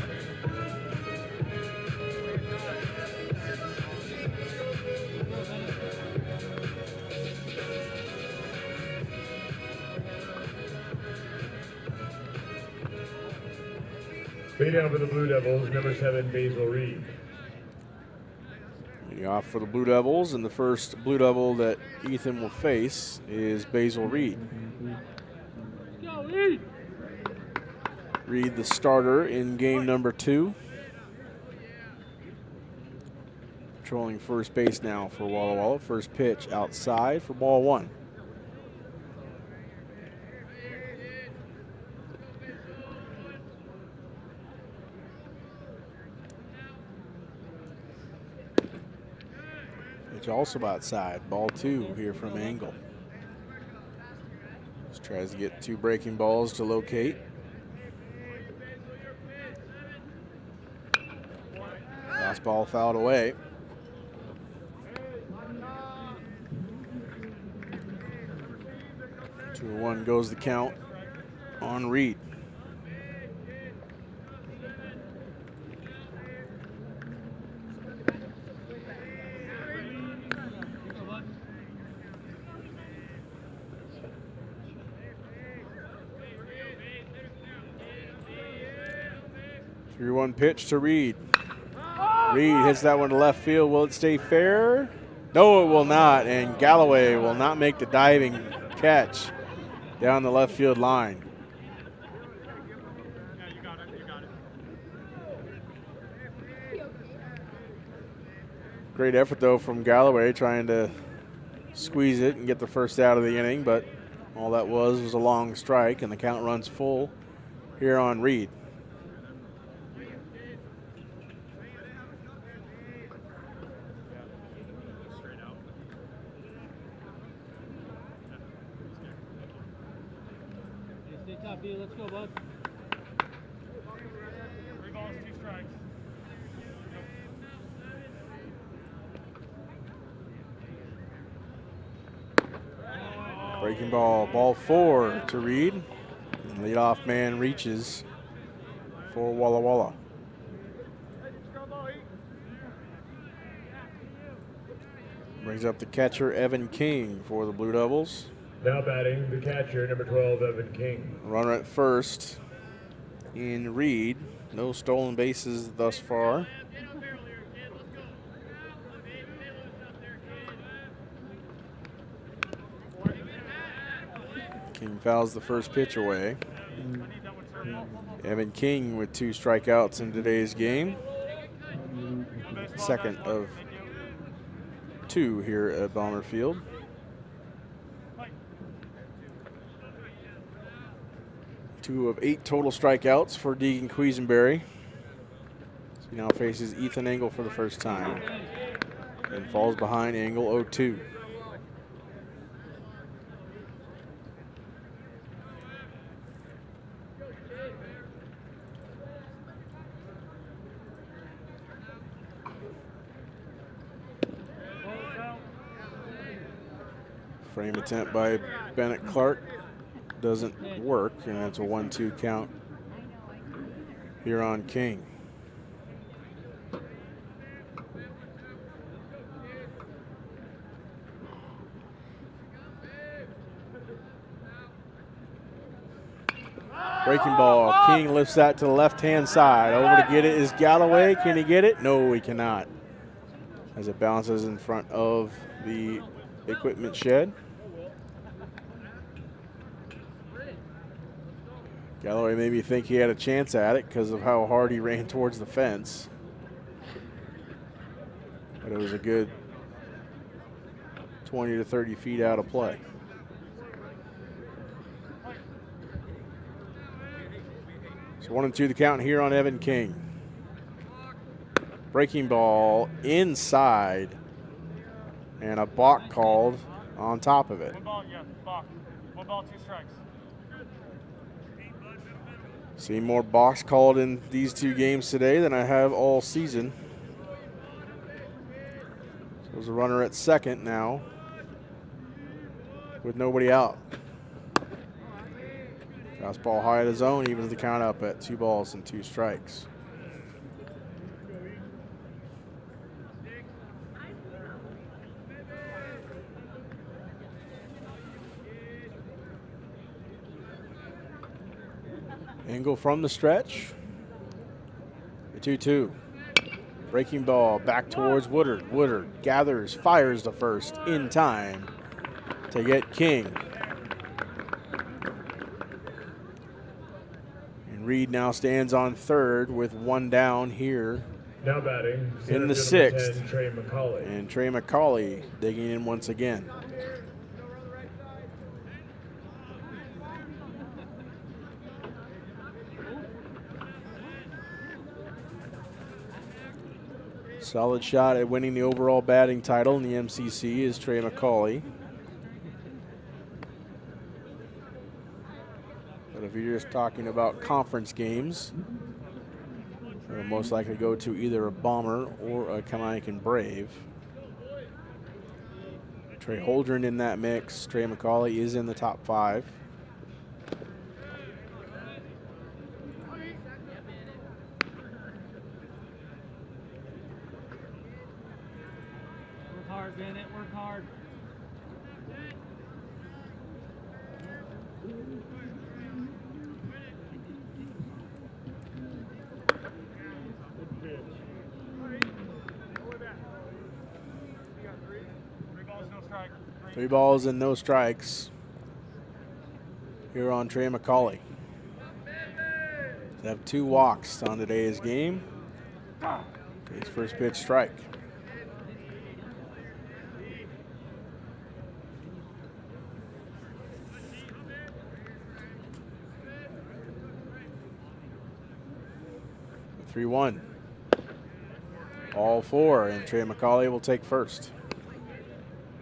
Lead down for the Blue Devils, number 7, Basil Reed. Leading off for the Blue Devils, and the first Blue Devil that Ethan will face is Basil Reed. Reed, the starter in game number 2. Patrolling first base now for Walla Walla. First pitch outside for ball 1. Also outside, ball 2 here from Engel. Just tries to get 2 breaking balls to locate. Last ball fouled away. 2-1 goes the count on Reed. One pitch to Reed. Reed hits that one to left field. Will it stay fair? No, it will not. And Galloway will not make the diving catch down the left field line. Great effort, though, from Galloway trying to squeeze it and get the first out of the inning, but all that was a long strike, and the count runs full here on Reed. Let's go, bud. 3 balls, 2 strikes. Breaking ball, ball 4 to Reed. And leadoff man reaches for Walla Walla. Brings up the catcher, Evan King, for the Blue Devils. Now batting, the catcher, number 12, Evan King. Runner at first in Reed. No stolen bases thus far. King fouls the first pitch away. Evan King with 2 strikeouts in today's game. Second of 2 here at Bomber Field. Two of 8 total strikeouts for Deegan Quisenberry. So he now faces Ethan Engel for the first time and falls behind Engel 0-2. Frame attempt by Bennett Clark doesn't work, and that's a 1-2 count here on King. Breaking ball, King lifts that to the left-hand side. Over to get it is Galloway. Can he get it? No, he cannot. As it bounces in front of the equipment shed. Galloway made me think he had a chance at it because of how hard he ran towards the fence. But it was a good 20 to 30 feet out of play. So 1-2 the count here on Evan King. Breaking ball inside, and a balk called on top of it. 1 ball, yeah, balk. 1 ball, 2 strikes. Seen more balks called in these 2 games today than I have all season. So there's a runner at second now with nobody out. Fastball high at his zone, evens the count up at 2 balls and 2 strikes. Engel from the stretch. The 2-2. Breaking ball back towards Woodard. Woodard gathers, fires the first in time to get King. And Reed now stands on third with 1 down here Now batting, in the center fielder 6th. 10, Trey McCauley. And Trey McCauley digging in once again. Solid shot at winning the overall batting title in the MCC is Trey McCauley. But if you're just talking about conference games, they'll most likely go to either a Bomber or a Kamaikan Brave. Trey Holdren in that mix. Trey McCauley is in the top 5. Work hard, Bennett. Work hard. Three balls and no strikes here on Trey McCauley. They have 2 walks on today's game. His first pitch strike. 3-1. All four, and Trey McCauley will take first.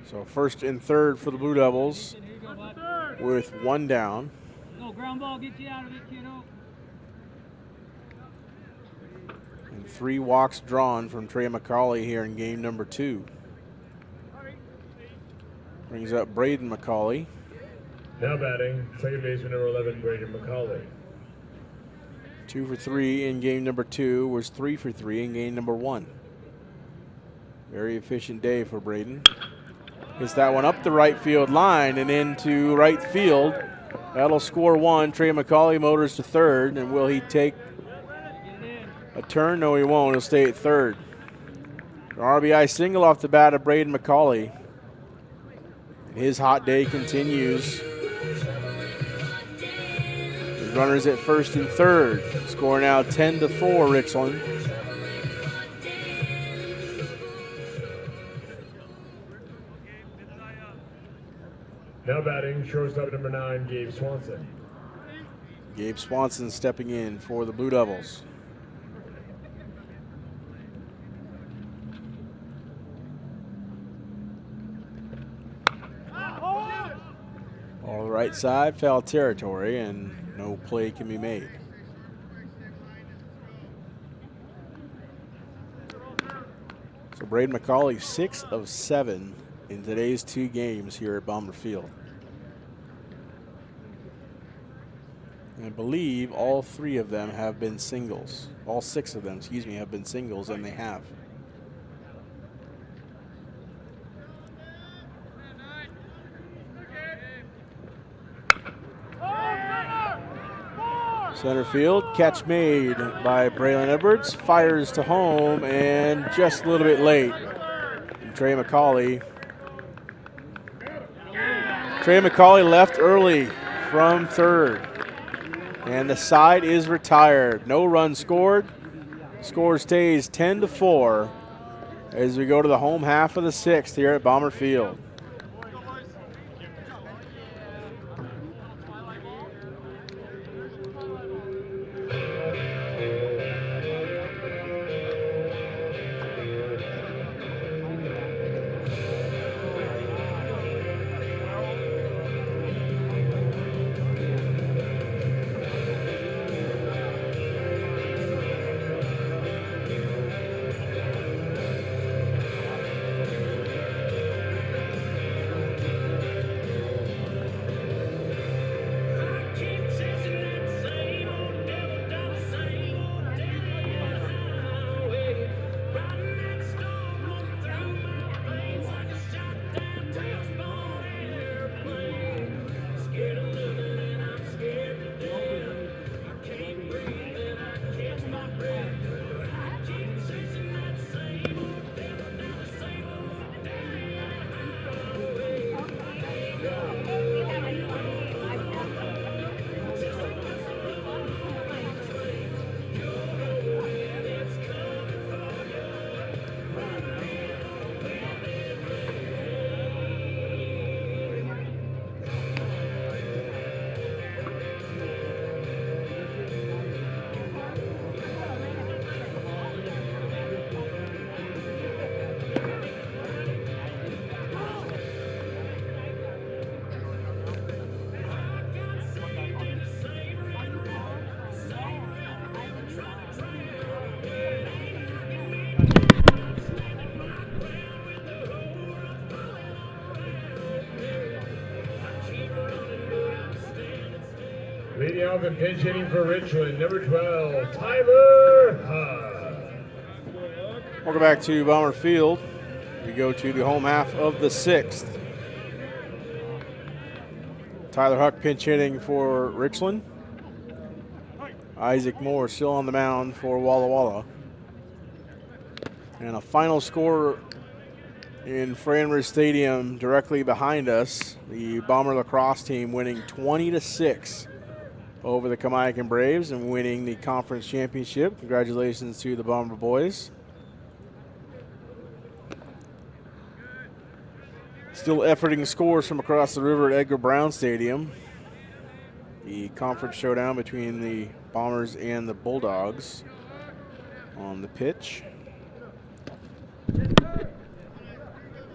So first and third for the Blue Devils Here you go, bud. with one down. No, ground ball, get you out of it, kiddo. And 3 walks drawn from Trey McCauley here in game number 2. Brings up Braden McCauley. Now batting, second baseman number 11, Braden McCauley. 2 for 3 in game number 2, was 3 for 3 in game number 1. Very efficient day for Braden. Hits that one up the right field line and into right field. That'll score 1. Trey McCauley motors to third, and will he take a turn? No, he won't. He'll stay at third. An RBI single off the bat of Braden McCauley. His hot day continues. The runners at first and third. Score now 10-4, Richland. Now batting, shortstop number 9, Gabe Swanson. Gabe Swanson stepping in for the Blue Devils. All the right side, foul territory, and no play can be made. So Braden McCauley, 6 of 7 in today's 2 games here at Bomber Field. And I believe all 3 of them have been singles. All 6 of them, excuse me, have been singles, and they have. Center field, catch made by Braylon Edwards, fires to home, and just a little bit late. And Trey McCauley left early from third, and the side is retired. No run scored. Score stays 10-4 as we go to the home half of the 6th here at Bomber Field. Leading off and pinch hitting for Richland, number 12, Tyler Huck. Welcome back to Bomber Field. We go to the home half of the 6th. Tyler Huck pinch hitting for Richland. Isaac Moore still on the mound for Walla Walla. And a final score in Framers Stadium directly behind us. The Bomber lacrosse team winning 20-6 over the Kamaikan Braves and winning the conference championship. Congratulations to the Bomber boys. Still efforting scores from across the river at Edgar Brown Stadium. The conference showdown between the Bombers and the Bulldogs. on the pitch.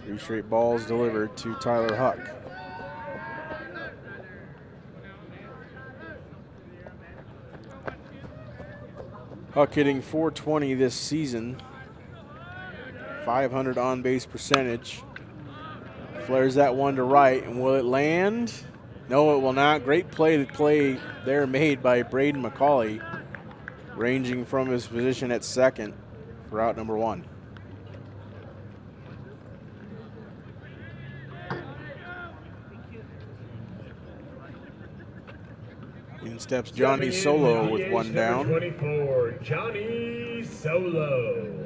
3 straight balls delivered to Tyler Huck. Huck hitting .420 this season. 500 on-base percentage. Flares that one to right, and will it land? No, it will not. Great play there made by Braden McCauley, ranging from his position at second for out number 1. In steps Johnny Solo with 1 down. 24, Johnny Solo.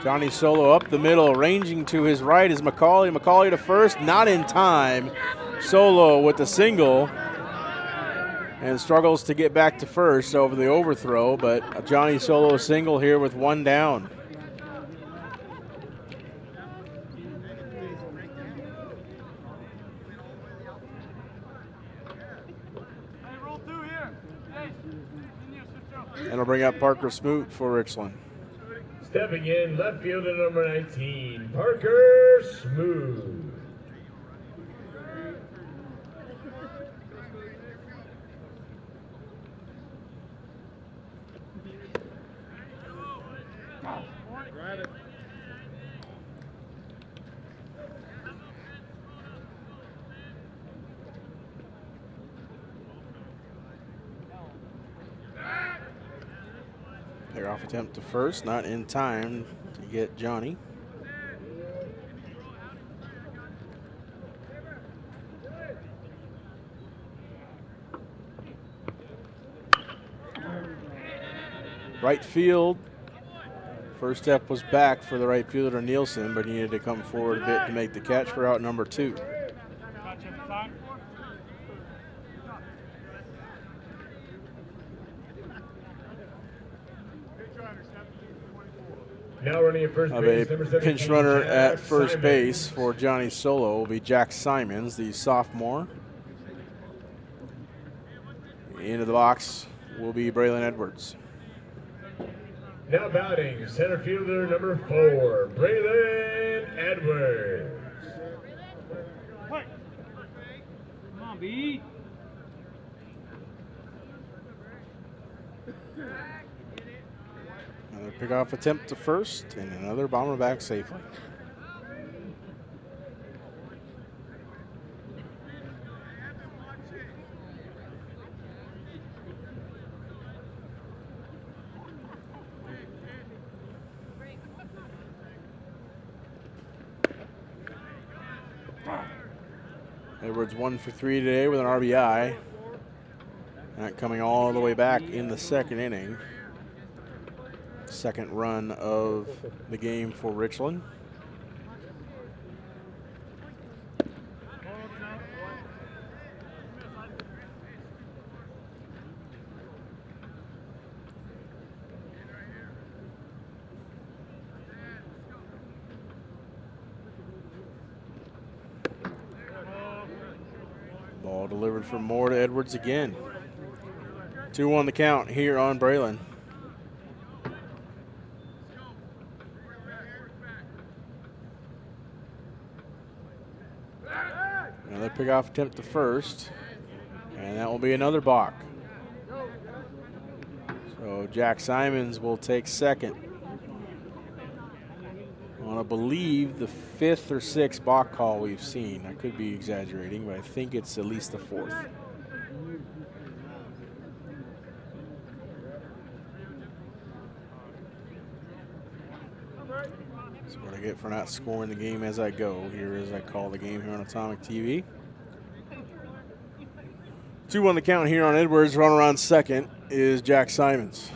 Johnny Solo up the middle, ranging to his right is McCauley. McCauley to first, not in time. Solo with the single and struggles to get back to first over the overthrow, but a Johnny Solo single here with 1 down. That'll bring up Parker Smoot for Richland. Stepping in, left fielder number 19, Parker Smoot. Off attempt to first, not in time to get Johnny. Right field. First step was back for the right fielder Nielsen, but he needed to come forward a bit to make the catch for out number 2. Now running at first base, number 17, pinch runner at first Simons. base for Johnny Solo will be Jack Simons, the sophomore. Into the box will be Braylon Edwards. Now batting, center fielder number 4, Braylon Edwards. Come on, B. Another pickoff attempt to first, and another bomber back safely. Edwards 1 for 3 today with an RBI. Not coming all the way back in the second inning. Second run of the game for Richland. Ball delivered from Moore to Edwards again. 2-1 the count here on Braylon. Another pickoff attempt to first, and that will be another balk. So Jack Simons will take second. I believe the 5th or 6th balk call we've seen. I could be exaggerating, but I think it's at least the 4th. That's what I get for not scoring the game as I go here as I call the game here on Atomic TV. 2-1 the count here on Edwards. Runner on second is Jack Simons.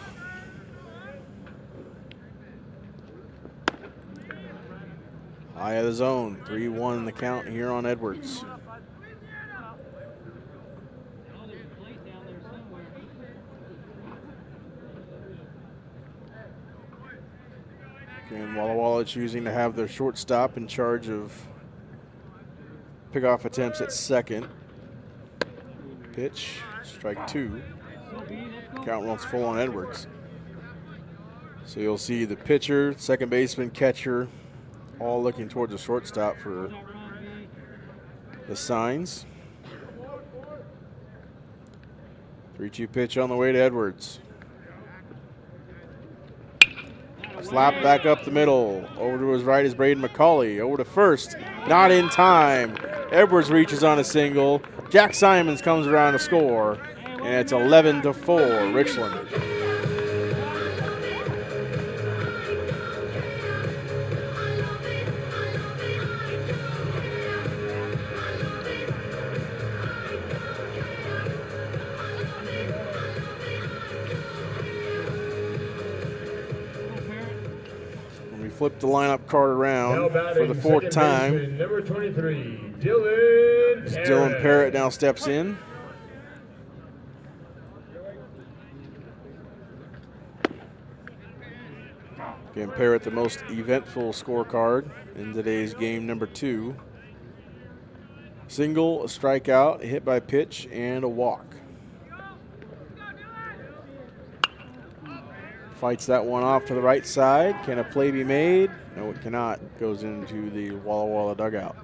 High of the zone. 3-1 the count here on Edwards. And Walla Walla choosing to have their shortstop in charge of pickoff attempts at second. Pitch, strike 2. Count runs full on Edwards. So you'll see the pitcher, second baseman, catcher, all looking towards the shortstop for the signs. 3-2 pitch on the way to Edwards. Slap back up the middle. Over to his right is Braden McCauley. Over to first. Not in time. Edwards reaches on a single. Jack Simons comes around to score. And it's 11-4, Richland. Flip the lineup card around for the 4th time. Number 23, Dylan Parrott. Dylan Parrott now steps in. Again, Parrott the most eventful scorecard in today's game, number 2. Single, a strikeout, a hit by pitch, and a walk. Fights that one off to the right side. Can a play be made? No, it cannot. Goes into the Walla Walla dugout.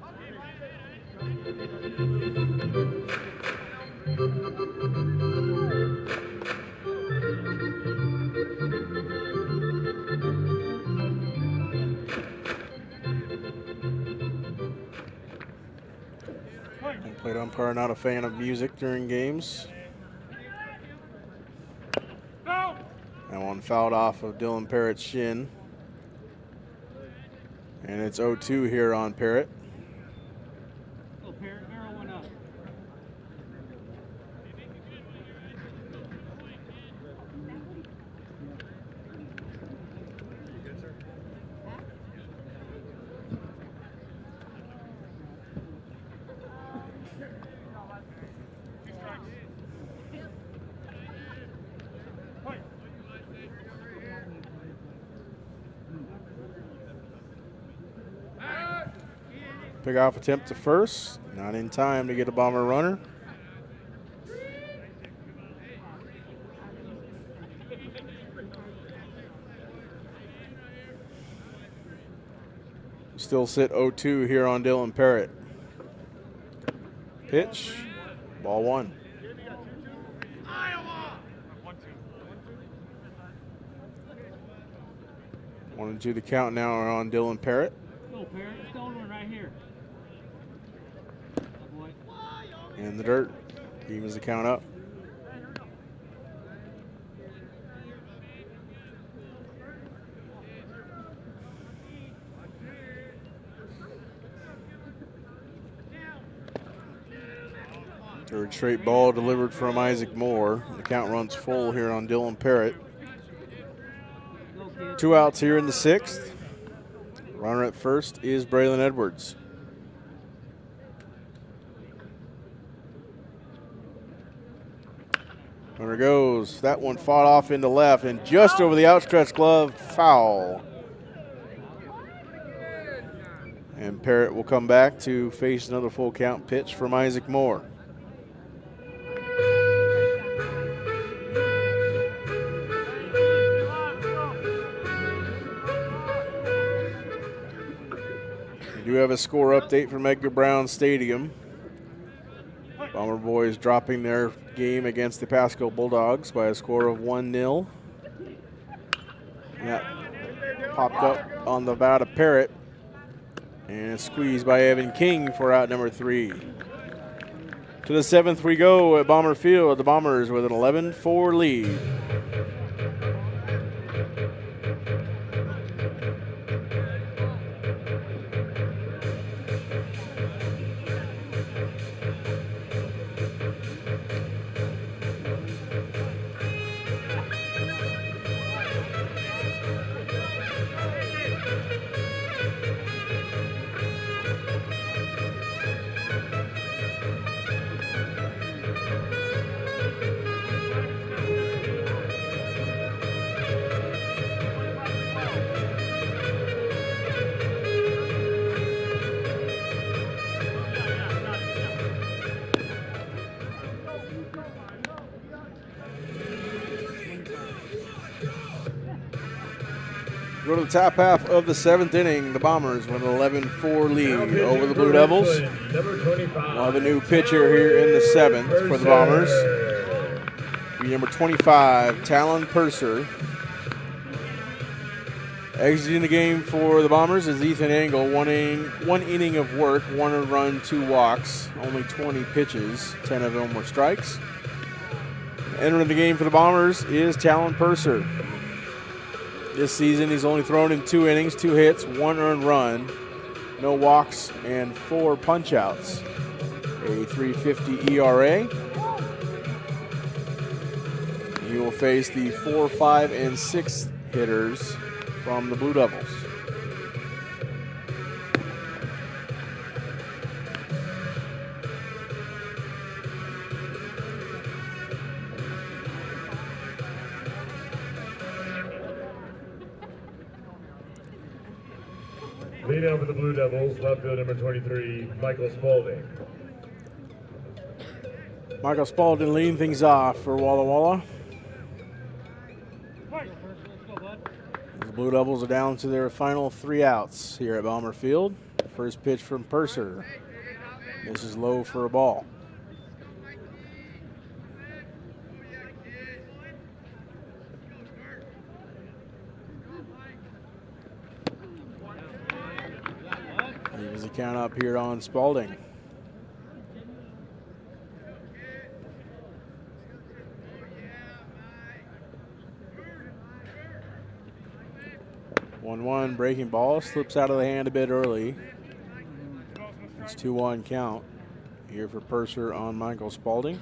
Home plate umpire not a fan of music during games. That one fouled off of Dylan Parrott's shin. And it's 0-2 here on Parrott. Go, Parrott, barrel one up. Pick-off attempt to first. Not in time to get a Bomber runner. Still sit 0-2 here on Dylan Parrott. Pitch. Ball 1. One and 2 the count now are on Dylan Parrott. Go, Parrott. Stone one right here. In the dirt. Evens the count up. Third straight ball delivered from Isaac Moore. The count runs full here on Dylan Parrott. 2 outs here in the 6th. Runner at first is Braylon Edwards. Runner goes. That one fought off into left and just over the outstretched glove, foul. And Parrott will come back to face another full count pitch from Isaac Moore. We do have a score update from Edgar Brown Stadium. Bomber boys dropping their game against the Pasco Bulldogs by a score of 1-0. And that popped up on the bat of Parrott. And squeezed by Evan King for out number 3. To the 7th we go at Bomber Field. The Bombers with an 11-4 lead. Go to the top half of the 7th inning. The Bombers with an 11-4 Now lead pitching over the for Blue Devils. Richland, number 25. We'll have a new pitcher here in the 7th for the Bombers. Be number 25, Talon Purser. Exiting the game for the Bombers is Ethan Engel. One inning of work, 1 earned run, 2 walks, only 20 pitches, 10 of them were strikes. Entering the game for the Bombers is Talon Purser. This season, he's only thrown in 2 innings, 2 hits, 1 earned run, no walks, and 4 punch-outs. A .350 ERA. He will face the 4, 5, and 6 hitters from the Blue Devils. Leading over the Blue Devils, left field number 23, Michael Spaulding. Michael Spaulding leading things off for Walla Walla. The Blue Devils are down to their final 3 outs here at Bomber Field. First pitch from Purser. This is low for a ball. Here's the count up here on Spaulding. One breaking ball, slips out of the hand a bit early. It's 2-1 count here for Purser on Michael Spaulding.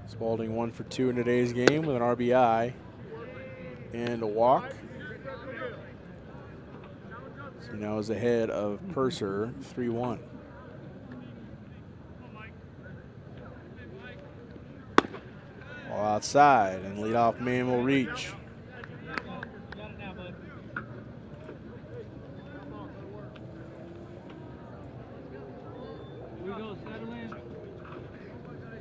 Spaulding 1 for 2 in today's game with an RBI and a walk. So now is ahead of Purser, 3-1. Outside, and leadoff man will reach.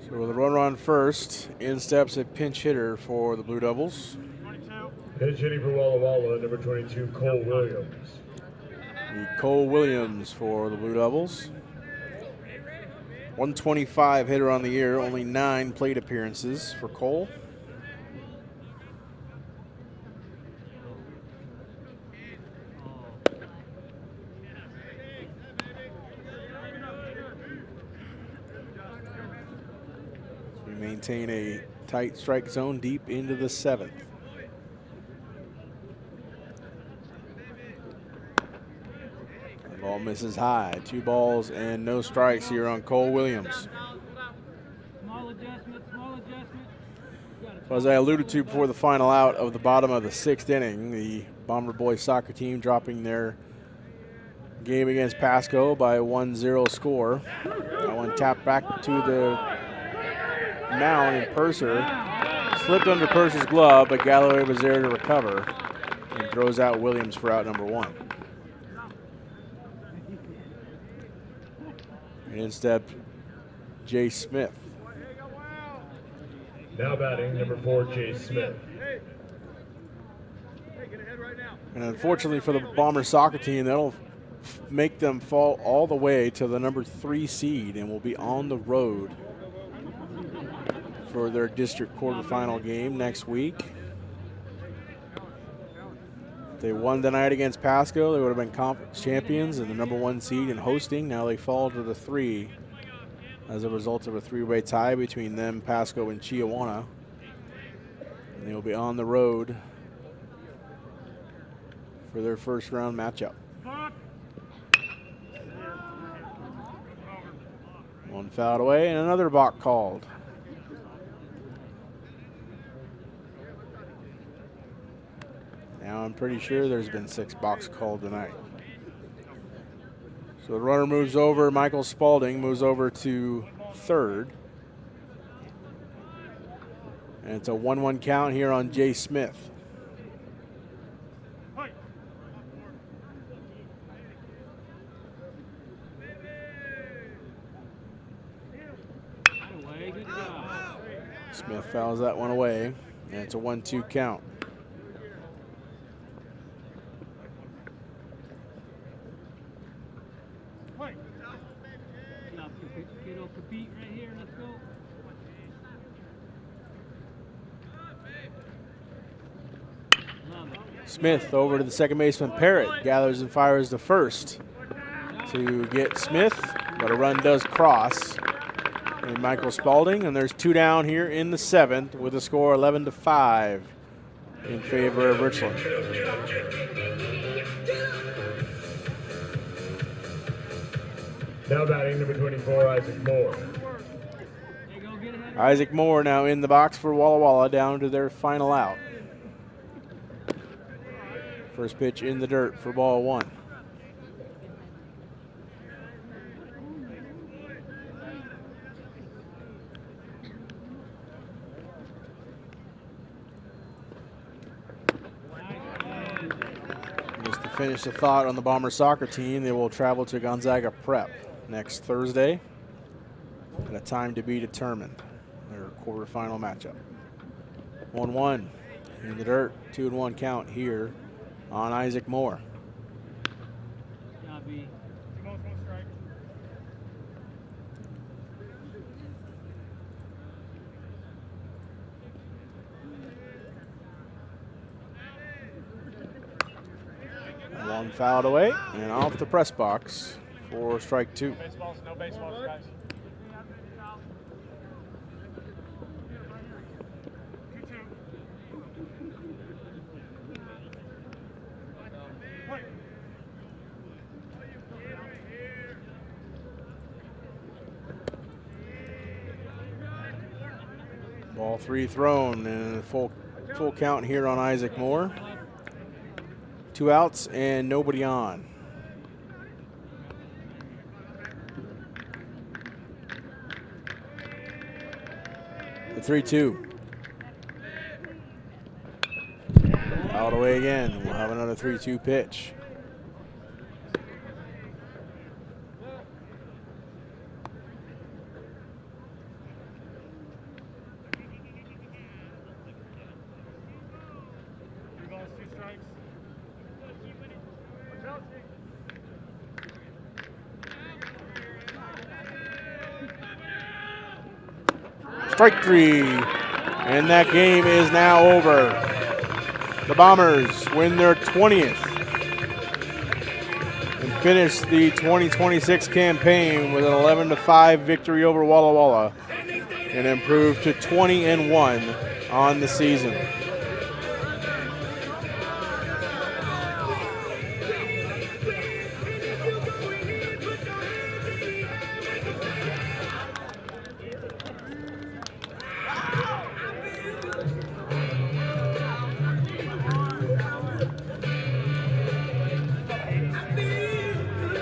So with a runner on first, in steps a pinch hitter for the Blue Devils. Pinch hitting for Walla Walla, number 22, Cole Williams. Cole Williams for the Blue Devils. 125 hitter on the year, only 9 plate appearances for Cole. So we maintain a tight strike zone deep into the 7th. Ball misses high. 2 balls and no strikes here on Cole Williams. Small adjustment, small adjustment. Well, as I alluded to before the final out of the bottom of the 6th inning, the Bomber Boys soccer team dropping their game against Pasco by a 1-0 score. That one tapped back to the mound, and Purser slipped under Purser's glove, but Galloway was there to recover and throws out Williams for out number 1. And in stepped Jay Smith. Now batting, number 4, Jay Smith. And unfortunately for the Bomber soccer team, that'll make them fall all the way to the number 3 seed and will be on the road for their district quarterfinal game next week. If they won tonight against Pasco, they would have been conference champions and the number 1 seed in hosting. Now they fall to the 3 as a result of a 3-way tie between them, Pasco, and Chiawana. And they will be on the road for their first round matchup. One fouled away and another balk called. Now I'm pretty sure there's been 6 balks called tonight. So the runner moves over, Michael Spaulding moves over to third. And it's a 1-1 count here on Jay Smith. Smith fouls that one away. And it's a 1-2 count. Kiddo, compete right here. Let's go. Smith over to the second baseman. Parrott gathers and fires the first to get Smith, but a run does cross. And Michael Spalding, and there's 2 down here in the 7th with a score 11-5 in favor of Richland. Now batting number 24, Isaac Moore. Isaac Moore now in the box for Walla Walla, down to their final out. First pitch in the dirt for ball 1. Just to finish the thought on the Bomber soccer team, they will travel to Gonzaga Prep next Thursday at a time to be determined. Their quarterfinal matchup. 1-1 in the dirt, 2-1 count here on Isaac Moore. One fouled away and off the press box for strike 2. Baseballs, no baseballs, guys. 2-2. Ball 3 thrown and a full count here on Isaac Moore. 2 outs and nobody on. The 3-2. Out away again. We'll have another 3-2 pitch. Strike 3, and that game is now over. The Bombers win their 20th and finish the 2026 campaign with an 11-5 victory over Walla Walla and improve to 20-1 on the season.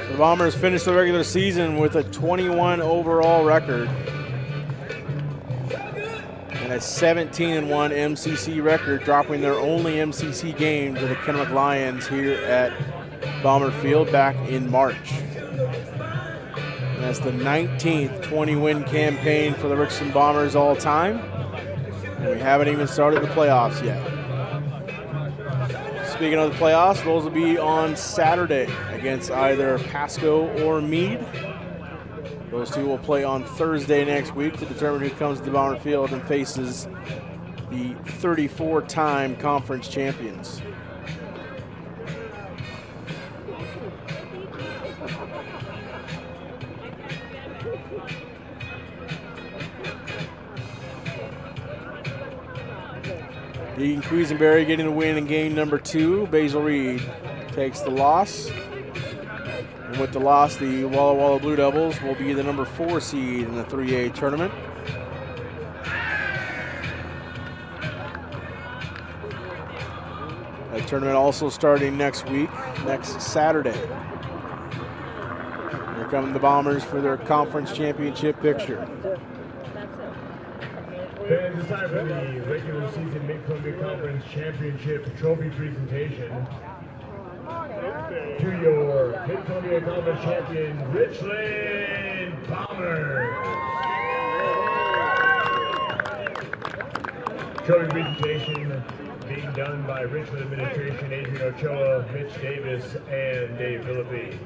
The Bombers finished the regular season with a 21 overall record and a 17-1 MCC record, dropping their only MCC game to the Kennewick Lions here at Bomber Field back in March. And that's the 19th 20-win campaign for the Richland Bombers all time, and we haven't even started the playoffs yet. Speaking of the playoffs, those will be on Saturday against either Pasco or Meade. Those two will play on Thursday next week to determine who comes to the Bomber Field and faces the 34-time conference champions. Deegan Quisenberry getting the win in game number 2. Basil Reed takes the loss. And with the loss, the Walla Walla Blue Devils will be the number 4 seed in the 3A tournament. A tournament also starting next week, next Saturday. Here come the Bombers for their conference championship picture. Fans, it's time for the regular season Mid-Columbia Conference Championship trophy presentation. To your Mid-Columbia Conference champion, Richland Bombers. Trophy presentation being done by Richland Administration, Adrian Ochoa, Mitch Davis, and Dave Philippi.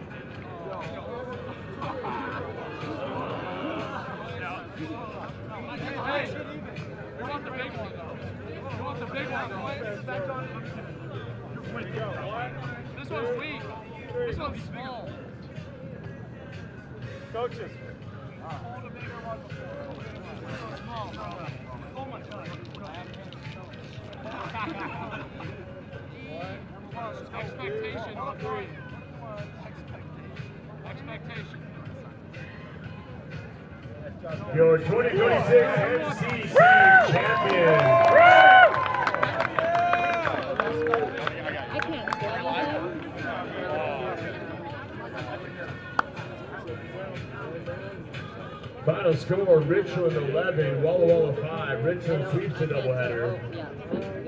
Hey, you want the big one though? You want the big one though? This one's weak. This one's small. Coaches. Expectation on 3. Expectation. Your 2026 MCC champion. I can't swallow them. Final score, Richland 11, Walla Walla 5. Richland sweeps the doubleheader.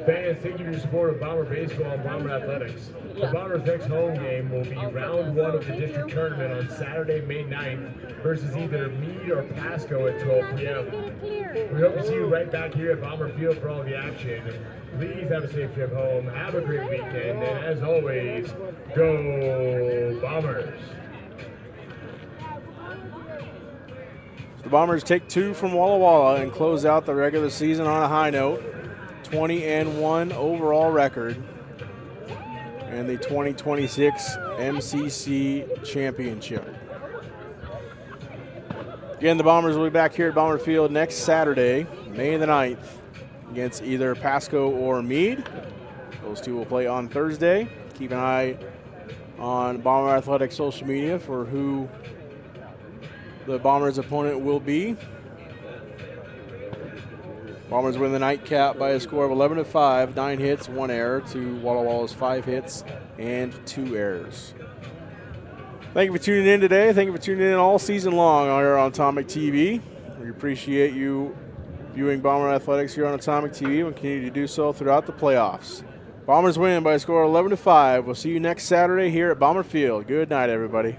Fans, thank you for your support of Bomber Baseball and Bomber Athletics. The Bombers' next home game will be round 1 of the district tournament on Saturday, May 9th versus either Meade or Pasco at 12 p.m. We hope to see you right back here at Bomber Field for all the action. Please have a safe trip home, have a great weekend, and as always, go Bombers! The Bombers take 2 from Walla Walla and close out the regular season on a high note. 20-1 overall record, and the 2026 MCC championship. Again, the Bombers will be back here at Bomber Field next Saturday, May the 9th, against either Pasco or Meade. Those two will play on Thursday. Keep an eye on Bomber Athletics social media for who the Bombers' opponent will be. Bombers win the nightcap by a score of 11-5, 9 hits, 1 error to Walla Walla's 5 hits and 2 errors. Thank you for tuning in today. Thank you for tuning in all season long here on Atomic TV. We appreciate you viewing Bomber Athletics here on Atomic TV and continue to do so throughout the playoffs. Bombers win by a score of 11-5. We'll see you next Saturday here at Bomber Field. Good night, everybody.